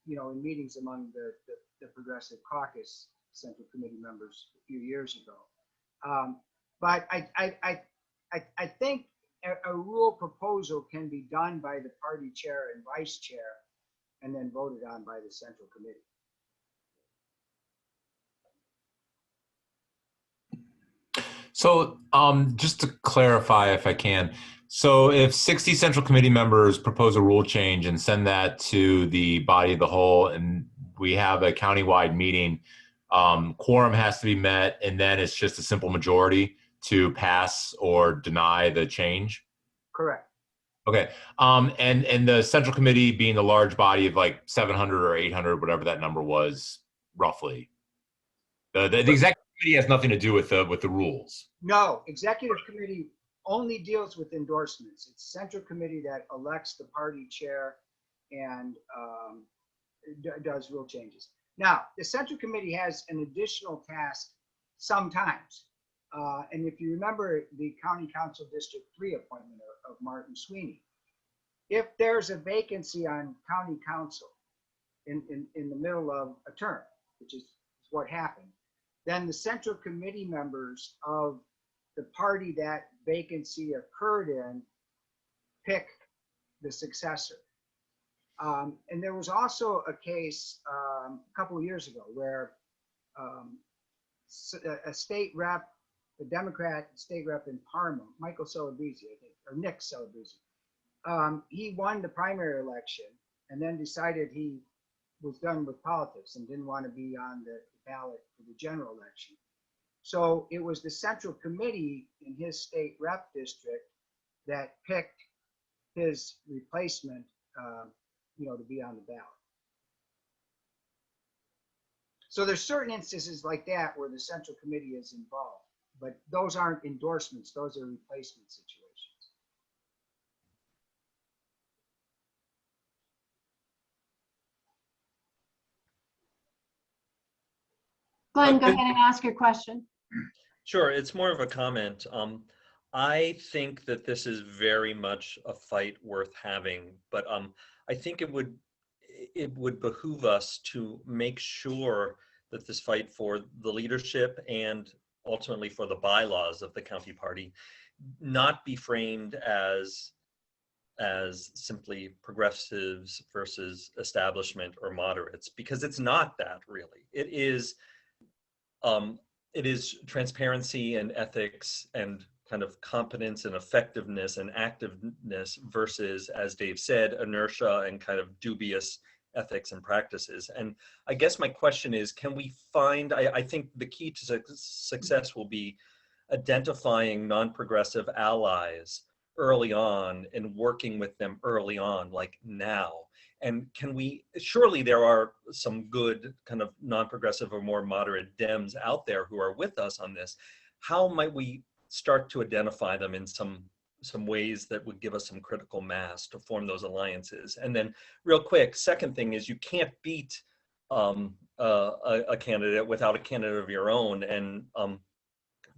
Speaker 1: in meetings among the Progressive Caucus Central Committee members a few years ago. But I think a rule proposal can be done by the party chair and vice chair, and then voted on by the Central Committee.
Speaker 8: So just to clarify, if I can, so if 60 Central Committee members propose a rule change and send that to the body of the whole, and we have a countywide meeting, quorum has to be met, and then it's just a simple majority to pass or deny the change?
Speaker 1: Correct.
Speaker 8: Okay. And the Central Committee being the large body of like 700 or 800, whatever that number was, roughly. The Executive Committee has nothing to do with the rules.
Speaker 1: No, Executive Committee only deals with endorsements. It's Central Committee that elects the party chair and does rule changes. Now, the Central Committee has an additional task sometimes. And if you remember the County Council District 3 appointment of Martin Sweeney, if there's a vacancy on County Council in the middle of a term, which is what happened, then the Central Committee members of the party that vacancy occurred in pick the successor. And there was also a case a couple of years ago where a state rep, the Democrat state rep in Parma, Michael Celebrezzi, I think, or Nick Celebrezzi, he won the primary election and then decided he was done with politics and didn't want to be on the ballot for the general election. So it was the Central Committee in his state rep district that picked his replacement, to be on the ballot. So there's certain instances like that where the Central Committee is involved, but those aren't endorsements; those are replacement situations.
Speaker 2: Glenn, go ahead and ask your question.
Speaker 9: Sure, it's more of a comment. I think that this is very much a fight worth having, but I think it would behoove us to make sure that this fight for the leadership and ultimately for the bylaws of the county party not be framed as simply progressives versus establishment or moderates, because it's not that really. It is transparency and ethics and kind of competence and effectiveness and activeness versus, as Dave said, inertia and kind of dubious ethics and practices. And I guess my question is, can we find, I think the key to success will be identifying non-progressive allies early on and working with them early on, like now. And can we, surely there are some good kind of non-progressive or more moderate Dems out there who are with us on this. How might we start to identify them in some ways that would give us some critical mass to form those alliances? And then real quick, second thing is you can't beat a candidate without a candidate of your own. And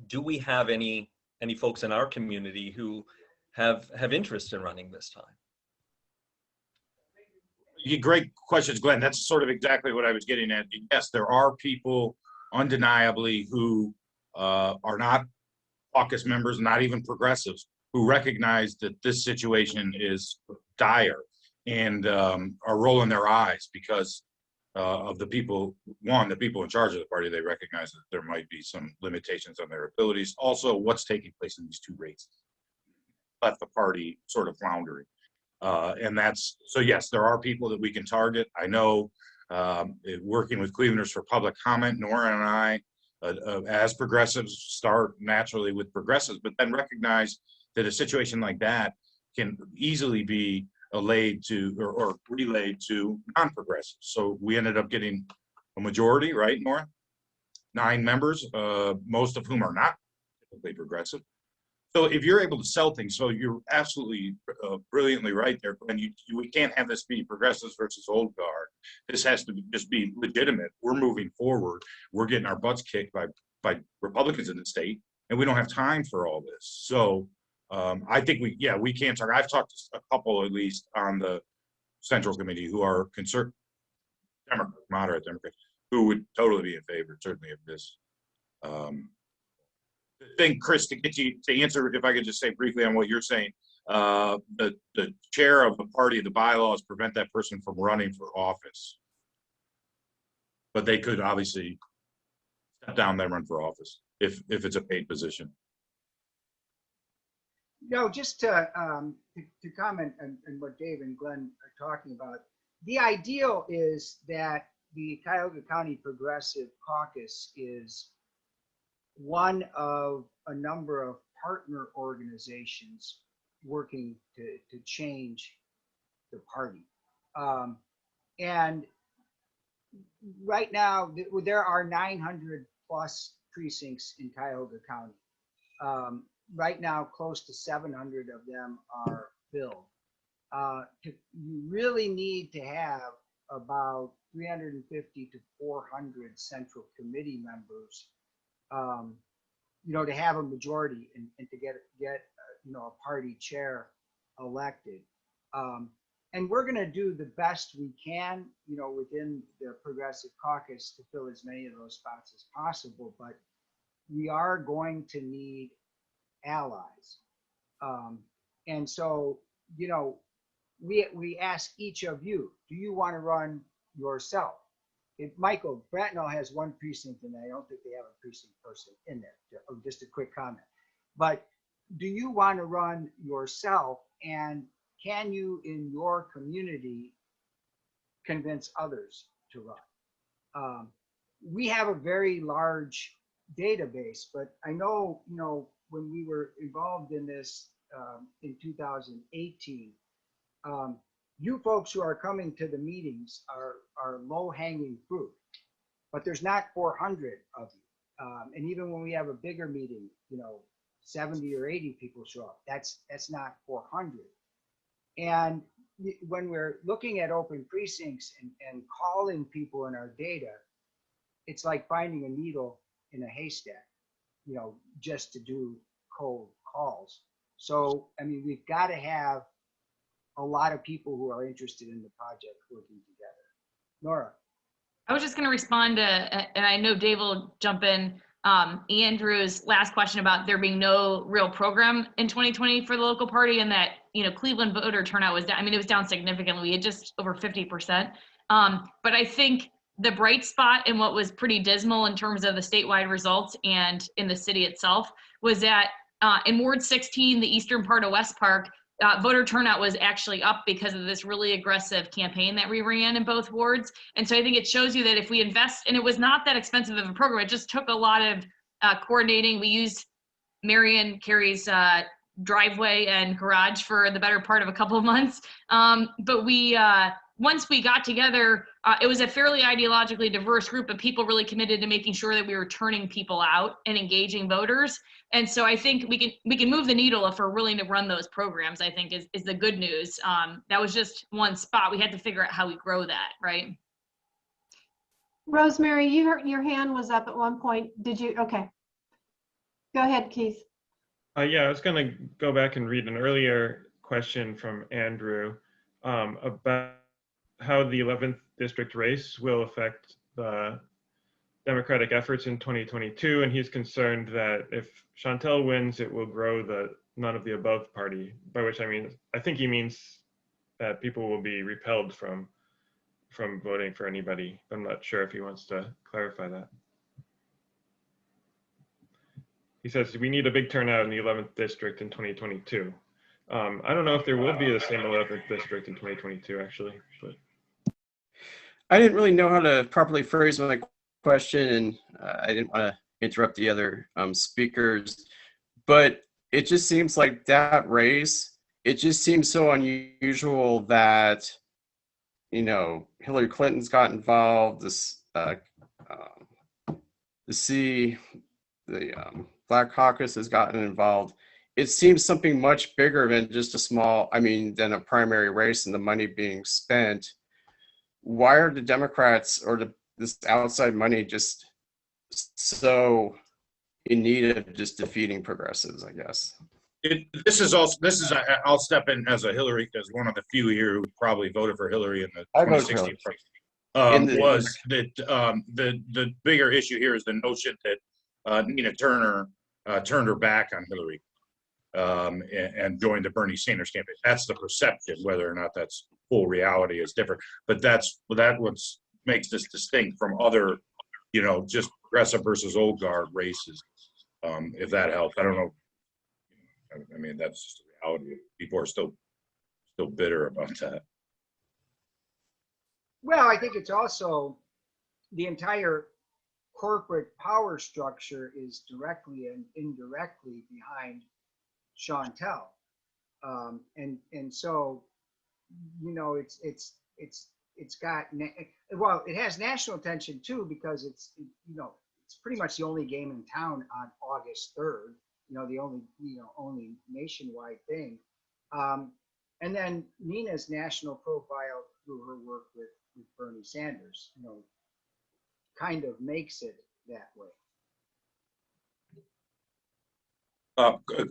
Speaker 9: do we have any folks in our community who have interest in running this time?
Speaker 4: Great questions, Glenn. That's sort of exactly what I was getting at. Yes, there are people undeniably who are not caucus members, not even progressives, who recognize that this situation is dire and are rolling their eyes because of the people in charge of the party. They recognize that there might be some limitations on their abilities. Also, what's taking place in these two races left the party sort of floundering. And that's, so yes, there are people that we can target. I know working with Clevelanders for Public Comment, Nora and I, as progressives, start naturally with progressives, but then recognize that a situation like that can easily be allayed to or relayed to non-progressives. So we ended up getting a majority, right, Nora? 9 members, most of whom are not typically progressive. So if you're able to sell things, so you're absolutely brilliantly right there, and we can't have this be progressives versus old guard. This has to just be legitimate. We're moving forward. We're getting our butts kicked by Republicans in the state, and we don't have time for all this. So I think we can talk. I've talked to a couple at least on the Central Committee who are conservative, moderate Democrats, who would totally be in favor, certainly, of this. Thing, Chris, to get you to answer, if I could just say briefly on what you're saying, the chair of the party, the bylaws prevent that person from running for office, but they could obviously step down and run for office if it's a paid position.
Speaker 1: No, just to comment on what Dave and Glenn are talking about. The ideal is that the Cuyahoga County Progressive Caucus is one of a number of partner organizations working to change the party. And right now, there are 900 plus precincts in Cuyahoga County. Right now, close to 700 of them are filled. You really need to have about 350 to 400 Central Committee members to have a majority and to get a party chair elected. And we're going to do the best we can, within the Progressive Caucus to fill as many of those spots as possible. But we are going to need allies. And so, we ask each of you, do you want to run yourself? If Michael, Bratnell has one precinct, and I don't think they have a precinct person in there. Just a quick comment. But do you want to run yourself, and can you in your community convince others to run? We have a very large database, but I know, when we were involved in this in 2018, you folks who are coming to the meetings are low-hanging fruit, but there's not 400 of you. And even when we have a bigger meeting, 70 or 80 people show up. That's not 400. And when we're looking at open precincts and calling people in our data, it's like finding a needle in a haystack, just to do cold calls. So, I mean, we've got to have a lot of people who are interested in the project working together. Nora.
Speaker 6: I was just going to respond to, and I know Dave will jump in, Andrew's last question about there being no real program in 2020 for the local party, and that, Cleveland voter turnout was down. I mean, it was down significantly. We had just over 50%. But I think the bright spot and what was pretty dismal in terms of the statewide results and in the city itself was that in Ward 16, the eastern part of West Park, voter turnout was actually up because of this really aggressive campaign that we ran in both wards. And so I think it shows you that if we invest, and it was not that expensive of a program, it just took a lot of coordinating. We used Marion Carey's driveway and garage for the better part of a couple of months. But we, once we got together, it was a fairly ideologically diverse group of people really committed to making sure that we were turning people out and engaging voters. And so I think we can move the needle if we're willing to run those programs, I think is the good news. That was just one spot. We had to figure out how we grow that, right?
Speaker 2: Rosemary, your hand was up at one point. Did you? Okay. Go ahead, Keith.
Speaker 5: Yeah, I was going to go back and read an earlier question from Andrew about how the 11th district race will affect the Democratic efforts in 2022, and he's concerned that if Chantel wins, it will grow the none of the above party, by which I think he means that people will be repelled from voting for anybody. I'm not sure if he wants to clarify that. He says we need a big turnout in the 11th district in 2022. I don't know if there will be the same 11th district in 2022, actually. But
Speaker 10: I didn't really know how to properly phrase my question, and I didn't want to interrupt the other speakers, but it just seems like that race, it just seems so unusual that, Hillary Clinton's got involved, the Black Caucus has gotten involved. It seems something much bigger than just than a primary race and the money being spent. Why are the Democrats or this outside money just so in need of just defeating progressives, I guess?
Speaker 4: I'll step in as one of the few here who probably voted for Hillary in the 2016 was that the bigger issue here is the notion that Nina Turner turned her back on Hillary and joined the Bernie Sanders campaign. That's the perception. Whether or not that's full reality is different, but that's what makes this distinct from other, just progressive versus old guard races. If that helps, I don't know. I mean, that's just the reality. People are still bitter about that.
Speaker 1: Well, I think it's also the entire corporate power structure is directly and indirectly behind Chantel, and so it's got it has national attention too, because it's pretty much the only game in town on August 3rd. The only nationwide thing, and then Nina's national profile through her work with Bernie Sanders, kind of makes it that way.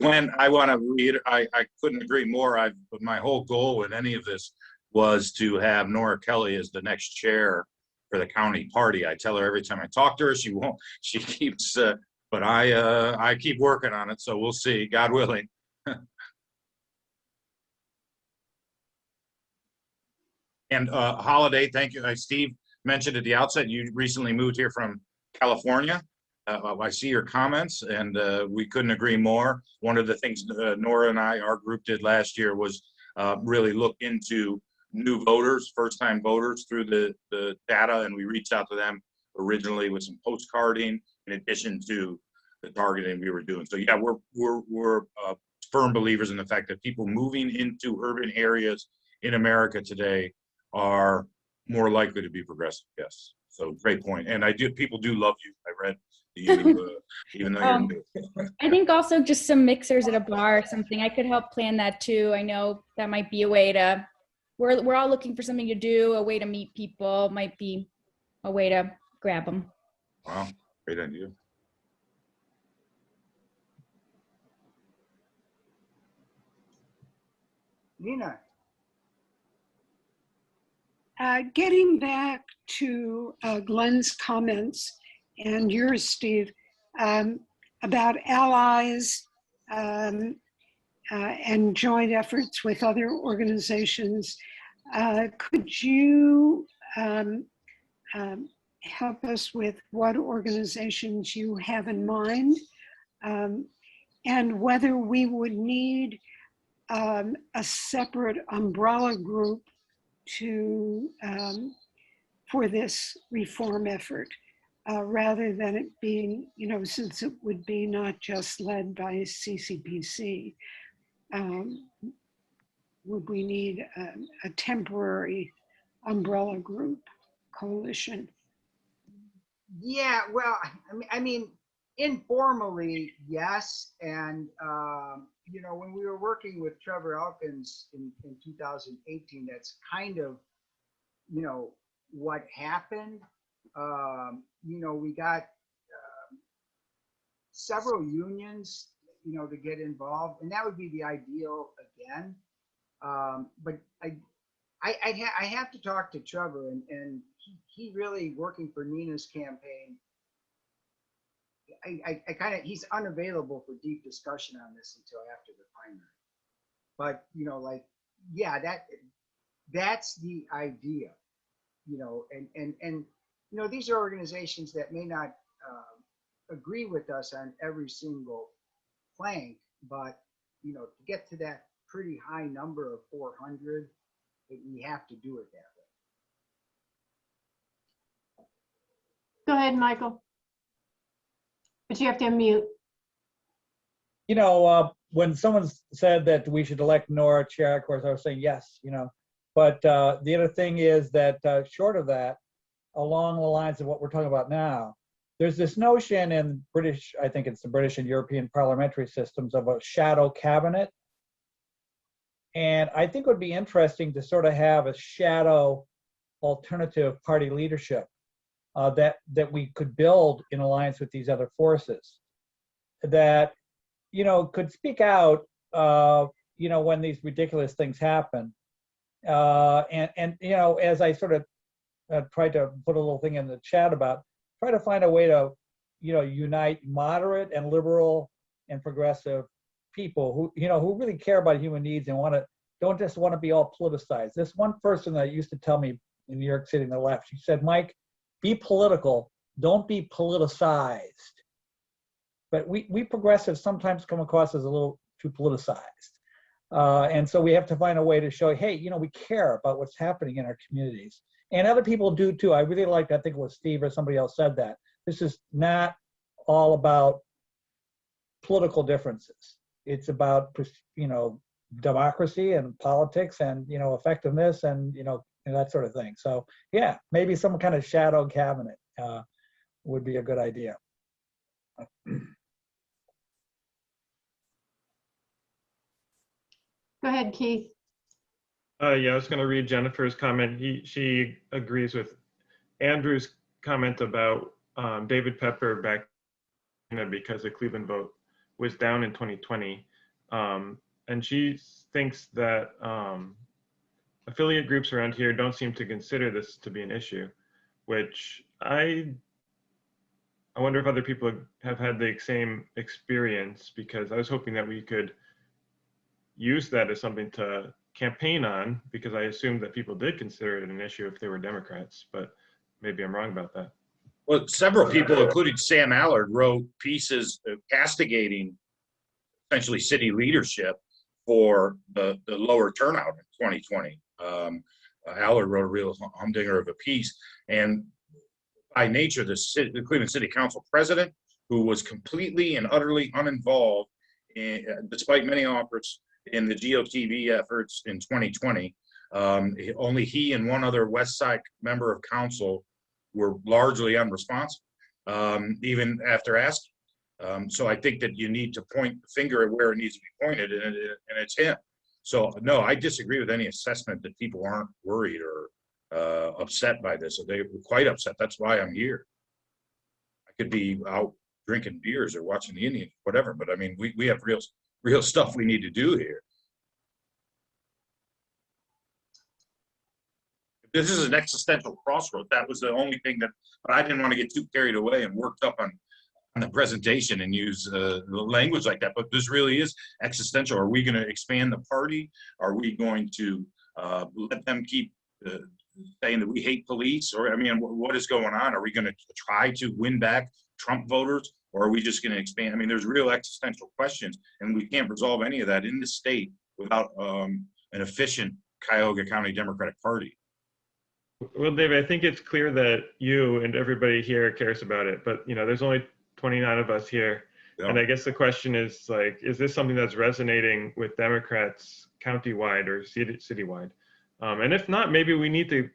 Speaker 4: Glenn, I want to reiterate, I couldn't agree more. My whole goal with any of this was to have Nora Kelly as the next chair for the county party. I tell her every time I talk to her, she won't. She keeps, but I keep working on it. So we'll see, God willing. And Holiday, thank you. Steve mentioned at the outset, you recently moved here from California. I see your comments, and we couldn't agree more. One of the things Nora and I, our group, did last year was really look into new voters, first-time voters through the data, and we reached out to them originally with some postcarding in addition to the targeting we were doing. So yeah, we're firm believers in the fact that people moving into urban areas in America today are more likely to be progressive. Yes. So great point. And people do love you. I read you, even though you're new.
Speaker 11: I think also just some mixers at a bar or something. I could help plan that too. I know that might be a way to, we're all looking for something to do, a way to meet people, might be a way to grab them.
Speaker 4: Wow, great idea.
Speaker 1: Nina.
Speaker 12: Getting back to Glenn's comments and yours, Steve, about allies and joint efforts with other organizations, could you help us with what organizations you have in mind, and whether we would need a separate umbrella group to for this reform effort, rather than it being, since it would be not just led by Ccpc, would we need a temporary umbrella group coalition?
Speaker 1: Yeah, well, I mean, informally, yes. And, when we were working with Trevor Elkins in 2018, that's kind of, what happened. We got several unions, to get involved, and that would be the ideal again. But I have to talk to Trevor, and he really working for Nina's campaign. I kind of, he's unavailable for deep discussion on this until after the primary. But, yeah, that's the idea, and these are organizations that may not agree with us on every single plank, but, to get to that pretty high number of 400, we have to do it that way.
Speaker 2: Go ahead, Michael. But you have to unmute.
Speaker 7: When someone said that we should elect Nora chair, of course, I was saying yes, But the other thing is that short of that, along the lines of what we're talking about now, there's this notion in British, I think it's the British and European parliamentary systems, of a shadow cabinet. And I think it would be interesting to sort of have a shadow alternative party leadership that we could build in alliance with these other forces that, could speak out, when these ridiculous things happen. As I sort of tried to put a little thing in the chat about, try to find a way to, unite moderate and liberal and progressive people who really care about human needs and don't just want to be all politicized. This one person that used to tell me in New York City on the left, she said, Mike, be political, don't be politicized. But we progressives sometimes come across as a little too politicized. And so we have to find a way to show, hey, we care about what's happening in our communities. And other people do too. I really liked, I think it was Steve or somebody else said that. This is not all about political differences. It's about, democracy and politics and, effectiveness and, and that sort of thing. So yeah, maybe some kind of shadow cabinet would be a good idea.
Speaker 2: Go ahead, Keith.
Speaker 5: Yeah, I was going to read Jennifer's comment. She agrees with Andrew's comment about David Pepper back because the Cleveland vote was down in 2020. And she thinks that affiliate groups around here don't seem to consider this to be an issue, which I wonder if other people have had the same experience, because I was hoping that we could use that as something to campaign on, because I assumed that people did consider it an issue if they were Democrats, but maybe I'm wrong about that.
Speaker 4: Well, several people, including Sam Allard, wrote pieces castigating essentially city leadership for the lower turnout in 2020. Allard wrote a real humdinger of a piece, and by nature, the Cleveland City Council president, who was completely and utterly uninvolved, despite many offers in the GOTV efforts in 2020, only he and one other West Side member of council were largely unresponsive, even after asking. So I think that you need to point the finger at where it needs to be pointed, and it's him. So no, I disagree with any assessment that people aren't worried or upset by this. They were quite upset. That's why I'm here. I could be out drinking beers or watching the Indians, whatever, but I mean, we have real stuff we need to do here. This is an existential crossroad. That was the only thing that, but I didn't want to get too carried away and worked up on the presentation and use language like that. But this really is existential. Are we going to expand the party? Are we going to let them keep saying that we hate police? Or, I mean, what is going on? Are we going to try to win back Trump voters? Or are we just going to expand? I mean, there's real existential questions, and we can't resolve any of that in the state without an efficient Cuyahoga County Democratic Party.
Speaker 5: Well, David, I think it's clear that you and everybody here cares about it, but you know, there's only 29 of us here.
Speaker 4: Yeah.
Speaker 5: And I guess the question is like, is this something that's resonating with Democrats countywide or citywide? And if not, maybe we need to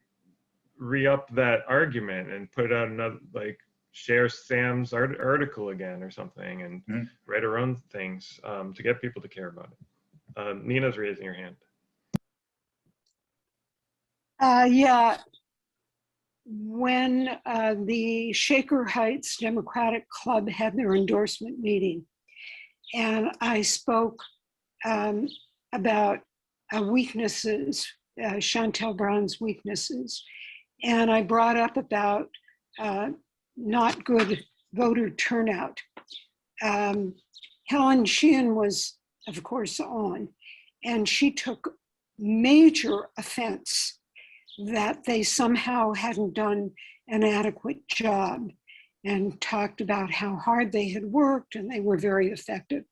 Speaker 5: re-up that argument and put out another, like, share Sam's article again or something, and write our own things to get people to care about it. Nina's raising her hand.
Speaker 12: Yeah. When the Shaker Heights Democratic Club had their endorsement meeting, and I spoke about weaknesses, Chantel Brown's weaknesses, and I brought up about not good voter turnout. Helen Sheehan was, of course, on, and she took major offense that they somehow hadn't done an adequate job, and talked about how hard they had worked and they were very effective.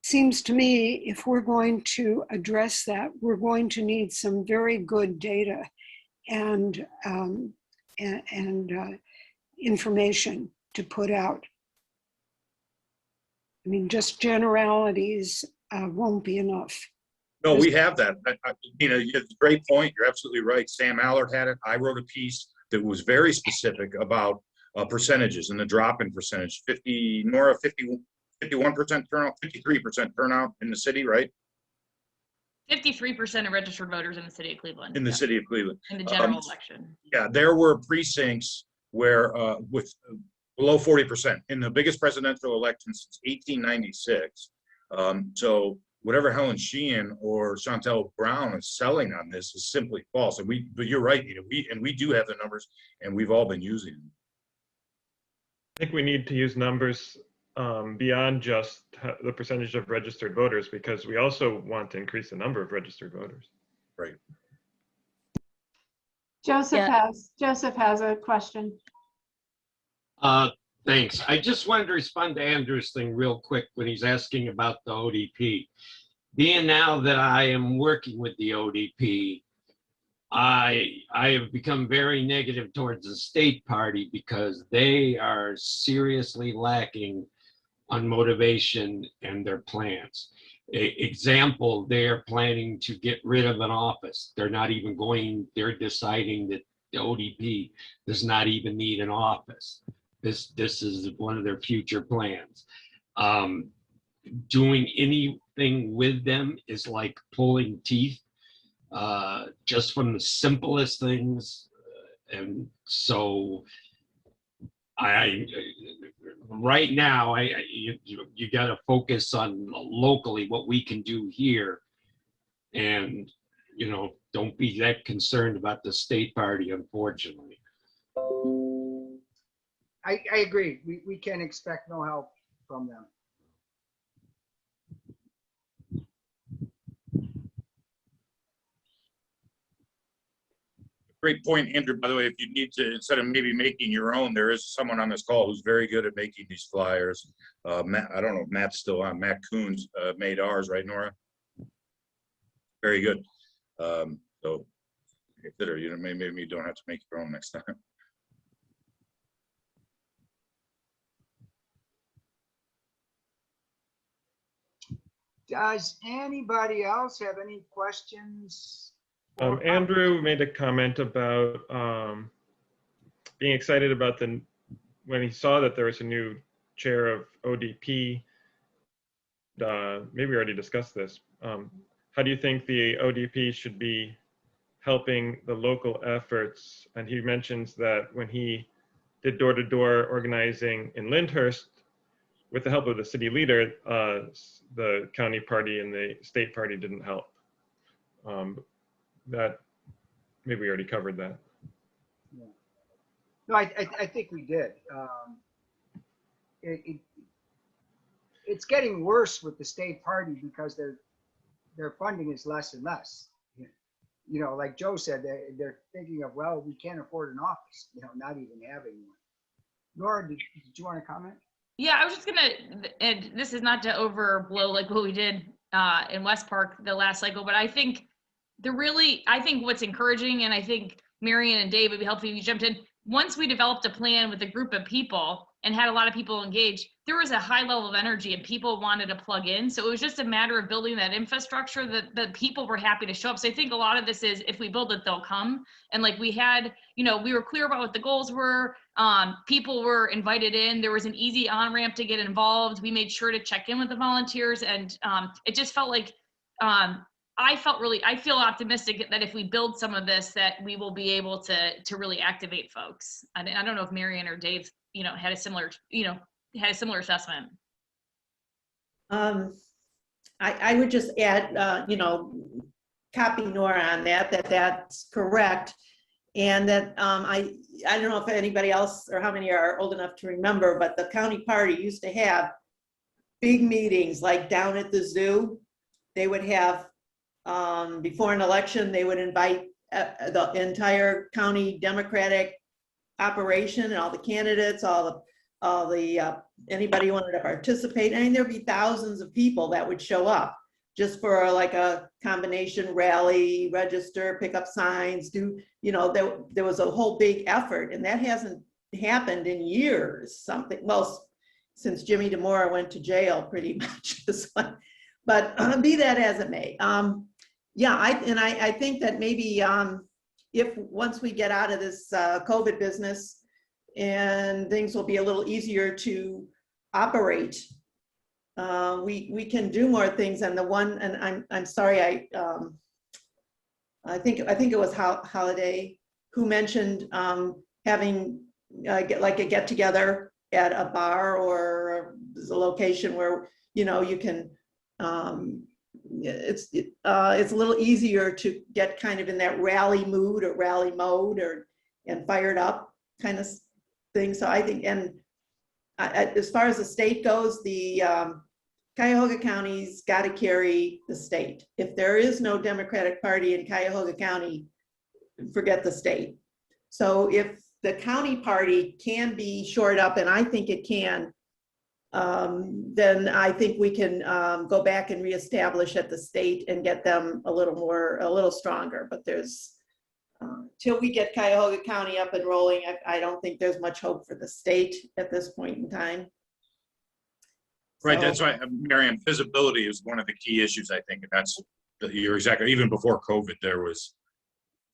Speaker 12: Seems to me, if we're going to address that, we're going to need some very good data and information to put out. I mean, just generalities won't be enough.
Speaker 4: No, we have that. You know, it's a great point. You're absolutely right. Sam Allard had it. I wrote a piece that was very specific about percentages and the drop in percentage. 51% turnout, 53% turnout in the city, right?
Speaker 6: 53% of registered voters in the city of Cleveland.
Speaker 4: In the city of Cleveland.
Speaker 6: In the general election.
Speaker 4: Yeah, there were precincts where with below 40% in the biggest presidential election since 1896. So whatever Helen Sheehan or Chantel Brown is selling on this is simply false. And but you're right, you know, we do have the numbers, and we've all been using them.
Speaker 5: I think we need to use numbers beyond just the percentage of registered voters, because we also want to increase the number of registered voters.
Speaker 4: Right.
Speaker 2: Joseph has a question.
Speaker 13: Thanks. I just wanted to respond to Andrew's thing real quick when he's asking about the ODP. Being now that I am working with the ODP, I have become very negative towards the state party because they are seriously lacking on motivation and their plans. Example, they're planning to get rid of an office. They're not even going, they're deciding that the ODP does not even need an office. This is one of their future plans. Doing anything with them is like pulling teeth, just from the simplest things. And so right now, you got to focus on locally what we can do here, and you know, don't be that concerned about the state party, unfortunately.
Speaker 1: I agree. We can expect no help from them.
Speaker 4: Great point, Andrew. By the way, if you need to, instead of maybe making your own, there is someone on this call who's very good at making these flyers. Matt, I don't know if Matt's still on. Matt Coons made ours, right, Nora? Very good. So consider, you know, maybe you don't have to make your own next time.
Speaker 1: Does anybody else have any questions?
Speaker 5: Andrew made a comment about being excited about when he saw that there was a new chair of ODP. Maybe we already discussed this. How do you think the ODP should be helping the local efforts? And he mentions that when he did door-to-door organizing in Lyndhurst, with the help of the city leader, the county party and the state party didn't help. That maybe we already covered that.
Speaker 1: Yeah. No, I think we did. It's getting worse with the state party because their funding is less and less. You know, like Joe said, they're thinking of, well, we can't afford an office, you know, not even having one. Nora, did you want to comment?
Speaker 6: Yeah, I was just gonna, and this is not to overblow like what we did in West Park the last cycle, but I think I think what's encouraging, and I think Marion and Dave would be helpful if you jumped in. Once we developed a plan with a group of people and had a lot of people engaged, there was a high level of energy and people wanted to plug in. So it was just a matter of building that infrastructure that the people were happy to show up. So I think a lot of this is, if we build it, they'll come. And like we had, you know, we were clear about what the goals were. People were invited in. There was an easy on-ramp to get involved. We made sure to check in with the volunteers, and it just felt like, I feel optimistic that if we build some of this, that we will be able to really activate folks. I don't know if Marion or Dave, you know, had a similar assessment.
Speaker 14: I would just add, you know, copy Nora on that's correct. And that I don't know if anybody else or how many are old enough to remember, but the county party used to have big meetings like down at the zoo. They would have, before an election, they would invite the entire county Democratic operation and all the candidates, all the anybody who wanted to participate. I mean, there'd be thousands of people that would show up just for like a combination rally, register, pick up signs, do, you know, there was a whole big effort, and that hasn't happened in years, well, since Jimmy DeMora went to jail pretty much. But be that as it may. Yeah, I think that maybe if once we get out of this COVID business and things will be a little easier to operate, we can do more things. And the one, and I'm sorry, I think it was Holiday who mentioned having like a get together at a bar or a location where, you know, you can. It's a little easier to get kind of in that rally mood or rally mode and fired up kind of thing. So I think, and as far as the state goes, the Cuyahoga County's got to carry the state. If there is no Democratic Party in Cuyahoga County, forget the state. So if the county party can be shored up, and I think it can, then I think we can go back and reestablish at the state and get them a little stronger. But there's, till we get Cuyahoga County up and rolling, I don't think there's much hope for the state at this point in time.
Speaker 4: Right, that's right, Miriam. Visibility is one of the key issues, I think, and that's, you're exactly, even before COVID, there was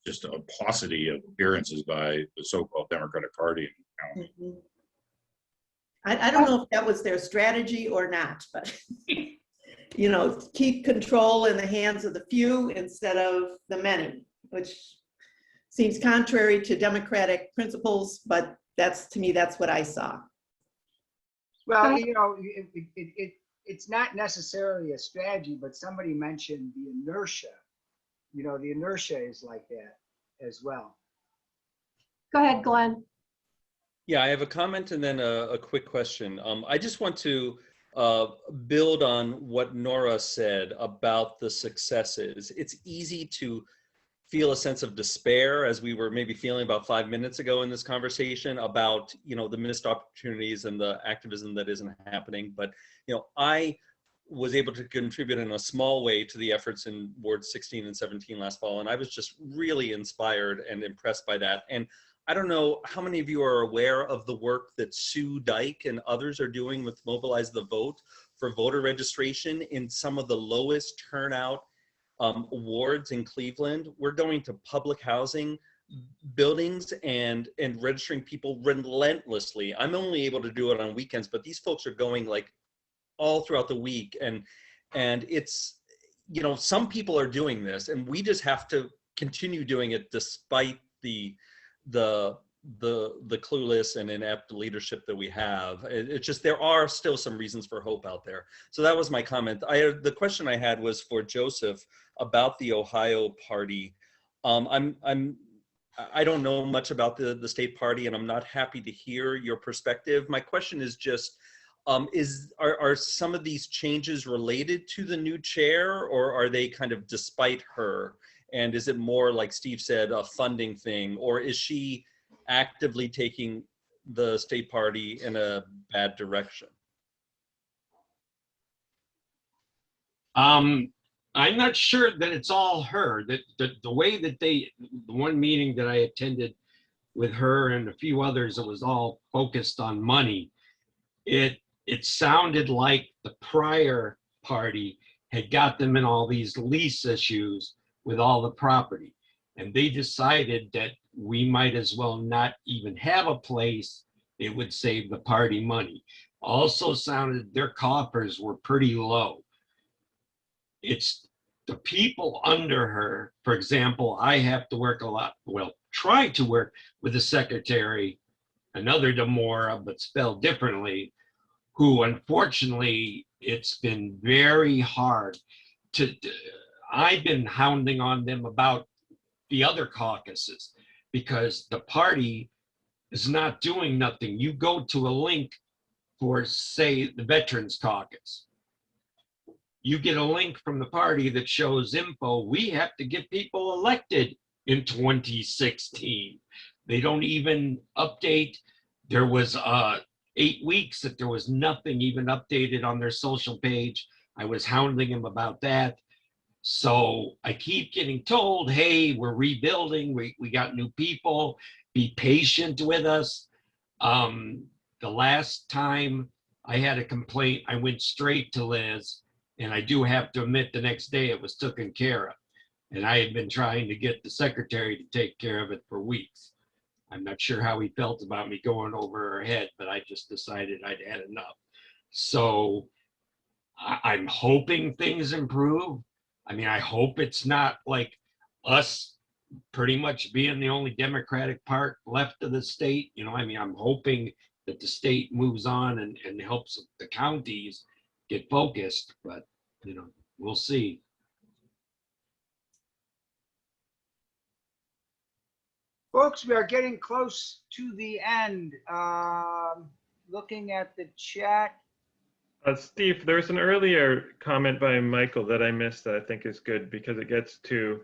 Speaker 4: just a paucity of appearances by the so-called Democratic Party in the county.
Speaker 14: Mm-hmm. I don't know if that was their strategy or not, but you know, keep control in the hands of the few instead of the many, which seems contrary to democratic principles, but to me, that's what I saw.
Speaker 1: Well, you know, it's not necessarily a strategy, but somebody mentioned the inertia. You know, the inertia is like that as well.
Speaker 2: Go ahead, Glenn.
Speaker 9: Yeah, I have a comment and then a quick question. I just want to build on what Nora said about the successes. It's easy to feel a sense of despair, as we were maybe feeling about 5 minutes ago in this conversation about, you know, the missed opportunities and the activism that isn't happening. But, you know, I was able to contribute in a small way to the efforts in Ward 16 and 17 last fall. And I was just really inspired and impressed by that. And I don't know how many of you are aware of the work that Sue Dyke and others are doing with Mobilize the Vote for voter registration in some of the lowest turnout wards in Cleveland. We're going to public housing buildings and registering people relentlessly. I'm only able to do it on weekends, but these folks are going like all throughout the week. And it's, you know, some people are doing this, and we just have to continue doing it despite the clueless and inept leadership that we have. It's just, there are still some reasons for hope out there. So that was my comment. The question I had was for Joseph about the Ohio party. I don't know much about the state party, and I'm not happy to hear your perspective. My question is just, are some of these changes related to the new chair, or are they kind of despite her? And is it more, like Steve said, a funding thing, or is she actively taking the state party in a bad direction?
Speaker 13: I'm not sure that it's all her. That the way that the one meeting that I attended with her and a few others, it was all focused on money. It sounded like the prior party had got them in all these lease issues with all the property, and they decided that we might as well not even have a place. It would save the party money. Also sounded their coffers were pretty low. It's the people under her. For example, I have to work a lot, well, try to work with the secretary, another Demora, but spelled differently, who unfortunately, it's been very hard to, I've been hounding on them about the other caucuses because the party is not doing nothing. You go to a link for, say, the Veterans Caucus. You get a link from the party that shows info. We have to get people elected in 2016. They don't even update. There was 8 weeks that there was nothing even updated on their social page. I was hounding him about that. So I keep getting told, hey, we're rebuilding. We got new people. Be patient with us. The last time I had a complaint, I went straight to Liz. And I do have to admit, the next day it was taken care of. And I had been trying to get the secretary to take care of it for weeks. I'm not sure how he felt about me going over her head, but I just decided I'd had enough. So I'm hoping things improve. I mean, I hope it's not like us pretty much being the only Democratic part left of the state. You know, I mean, I'm hoping that the state moves on and helps the counties get focused, but, you know, we'll see.
Speaker 1: Folks, we are getting close to the end. Looking at the chat.
Speaker 5: Steve, there was an earlier comment by Michael that I missed that I think is good because it gets to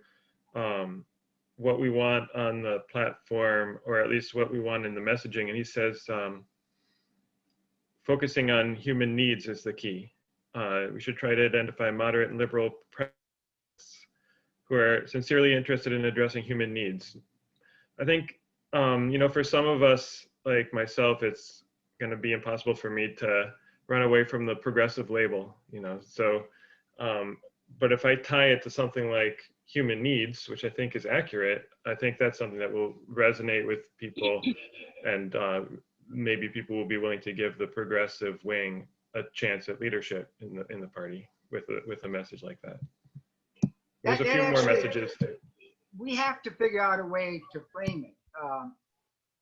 Speaker 5: what we want on the platform, or at least what we want in the messaging. And he says, focusing on human needs is the key. We should try to identify moderate and liberal presidents who are sincerely interested in addressing human needs. I think, you know, for some of us, like myself, it's going to be impossible for me to run away from the progressive label, you know. So, but if I tie it to something like human needs, which I think is accurate, I think that's something that will resonate with people, and maybe people will be willing to give the progressive wing a chance at leadership in the party with a message like that. There's a few more messages too.
Speaker 1: We have to figure out a way to frame it,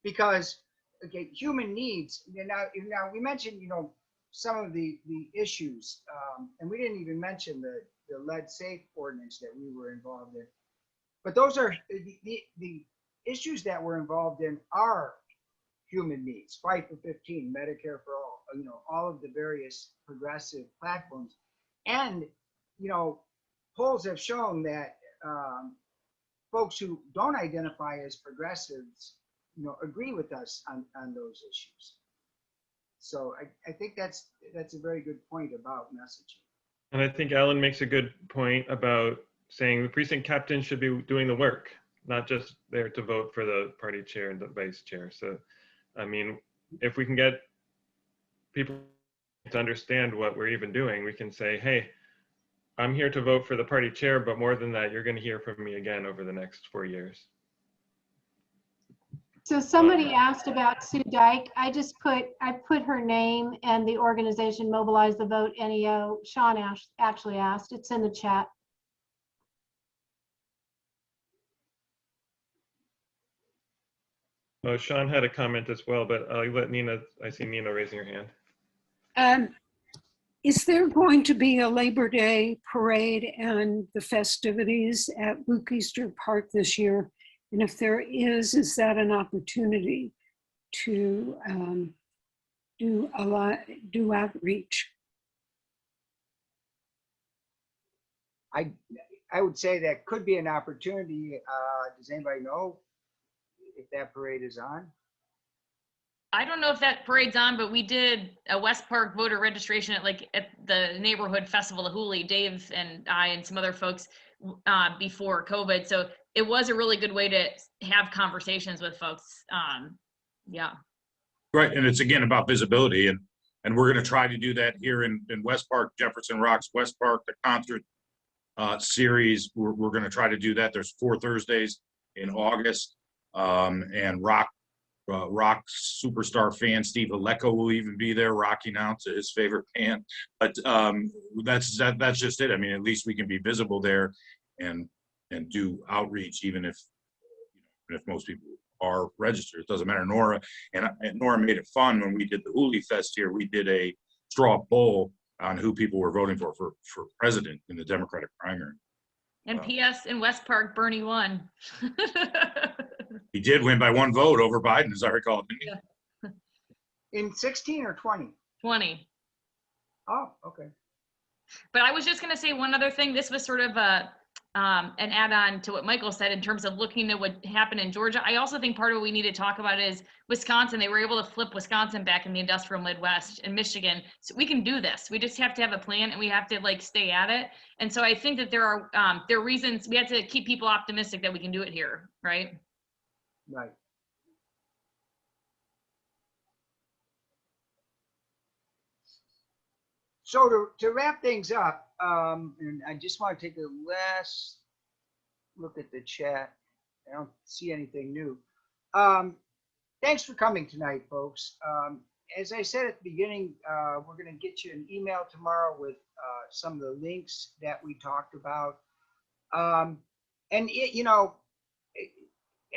Speaker 1: because okay, human needs. Now we mentioned, you know, some of the issues, and we didn't even mention the lead safe ordinance that we were involved in. But those are the issues that we're involved in are human needs. Fight for 15, Medicare for all, you know, all of the various progressive platforms. And, you know, polls have shown that folks who don't identify as progressives, agree with us on those issues. So I think that's a very good point about messaging.
Speaker 5: And I think Alan makes a good point about saying the precinct captain should be doing the work, not just there to vote for the party chair and the vice chair. So, I mean, if we can get people to understand what we're even doing, we can say, hey, I'm here to vote for the party chair, but more than that, you're going to hear from me again over the next 4 years.
Speaker 2: So somebody asked about Sue Dyke. I put her name and the organization Mobilize the Vote NEO. Sean actually asked. It's in the chat.
Speaker 5: Oh, Sean had a comment as well, but I'll let Nina, I see Nina raising her hand.
Speaker 12: Is there going to be a Labor Day parade and the festivities at Luke Easter Park this year? And if there is that an opportunity to do outreach?
Speaker 1: I would say that could be an opportunity. Does anybody know if that parade is on?
Speaker 6: I don't know if that parade's on, but we did a West Park voter registration at the neighborhood festival of Hooley, Dave and I and some other folks before COVID. So it was a really good way to have conversations with folks. Yeah.
Speaker 4: Right, and it's again about visibility, and we're going to try to do that here in West Park, Jefferson Rocks, West Park, the concert series. We're going to try to do that. There's 4 Thursdays in August, and rock superstar fan Steve Aleko will even be there rocking out to his favorite band. But that's just it. I mean, at least we can be visible there and do outreach, even if most people are registered. It doesn't matter. Nora made it fun when we did the Hooley Fest here. We did a straw poll on who people were voting for president in the Democratic primary.
Speaker 6: And P.S. in West Park, Bernie won.
Speaker 4: He did win by 1 vote over Biden, as I recall, didn't he?
Speaker 6: Yeah.
Speaker 1: In 16 or 20?
Speaker 6: 20.
Speaker 1: Oh, okay.
Speaker 6: But I was just going to say one other thing. This was sort of an add-on to what Michael said in terms of looking at what happened in Georgia. I also think part of what we need to talk about is Wisconsin. They were able to flip Wisconsin back in the industrial Midwest, and Michigan. So we can do this. We just have to have a plan, and we have to stay at it. And so I think that there are reasons we have to keep people optimistic that we can do it here, right?
Speaker 1: Right. So to wrap things up, and I just want to take a last look at the chat. I don't see anything new. Thanks for coming tonight, folks. As I said at the beginning, we're going to get you an email tomorrow with some of the links that we talked about.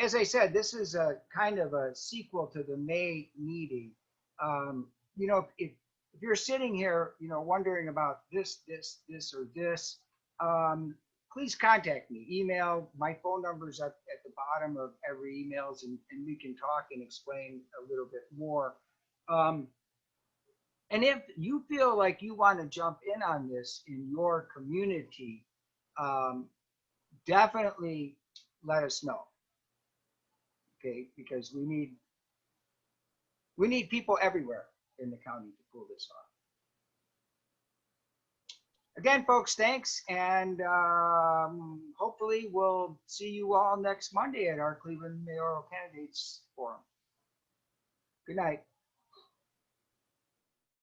Speaker 1: As I said, this is a kind of a sequel to the May meeting. If you're sitting here, wondering about this, or this, please contact me. Email, my phone number's up at the bottom of every emails, and we can talk and explain a little bit more. And if you feel like you want to jump in on this in your community, definitely let us know. Okay, because we need people everywhere in the county to pull this off. Again, folks, thanks, and hopefully we'll see you all next Monday at our Cleveland Mayoral Candidates Forum. Good night.